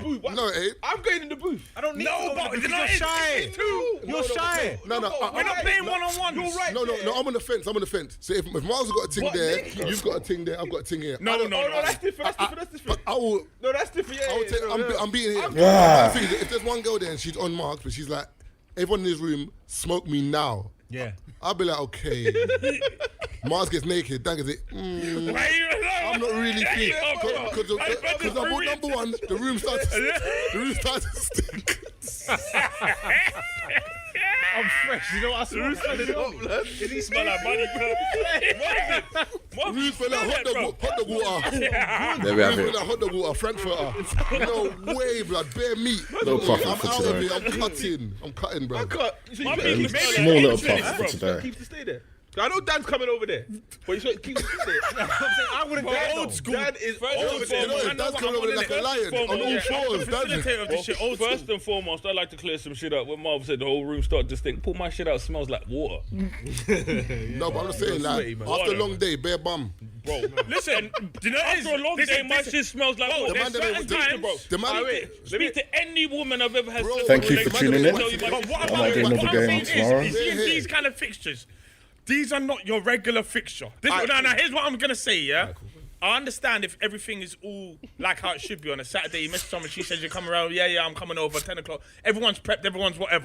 rules. No, it ain't. I'm going in the booth. I don't need No, to go but because no, you're it's shy. You're shy. No. We're not playing one-on-ones. You're right. No, I'm on the fence. So if Miles has got a ting there, you've got a ting there, I've got a ting here. No. That's different. But I will. No, that's different. I will take. I'm beating here. Yeah. The thing is, if there's one girl there and she's on marks, but she's like, everyone in this room, smoke me now. Yeah. I'll be like, okay. Mars gets naked, Dan gets it. I'm not really keen. Because number one, the room starts to stink. I'm fresh. You know what I smell? Did he smell like money, bro? The room smell like hot dog water. There we have Smell it. like hot dog water, Frankfurter. No way, blood. Bare meat. Little profit I'm for out of today. it. I'm cutting, bro. I can't. So you My better big keep man, Small little English, puff bro. for today. keep to stay there. I know Dan's coming over there, but he's keep it. I wouldn't dare. Old school. Dan is First over and there. foremost, That's coming over like a lion on all fours. Facilitator of this shit, old First school. and foremost, I like to clear some shit up. When Marv said the whole room started to stink, pull my shit out, smells like water. No, but I'm just saying, like, sweaty, man. after a long day, bare bum. Bro, Listen, do you know what it is? after a long day, my shit smells like water. there's There's certain certain times- bro. The man, Speak to any woman I've ever had sex Thank with, you for they tuning tell in. you my But shit what I might do about another what I'm game saying tomorrow. is, you see these kind of fixtures, these are not your regular fixture. Now, here's what I'm gonna say, yeah? I understand if everything is all like how it should be on a Saturday. You miss someone, she says you're coming around, yeah, I'm coming over 10 o'clock. Everyone's prepped, everyone's whatever.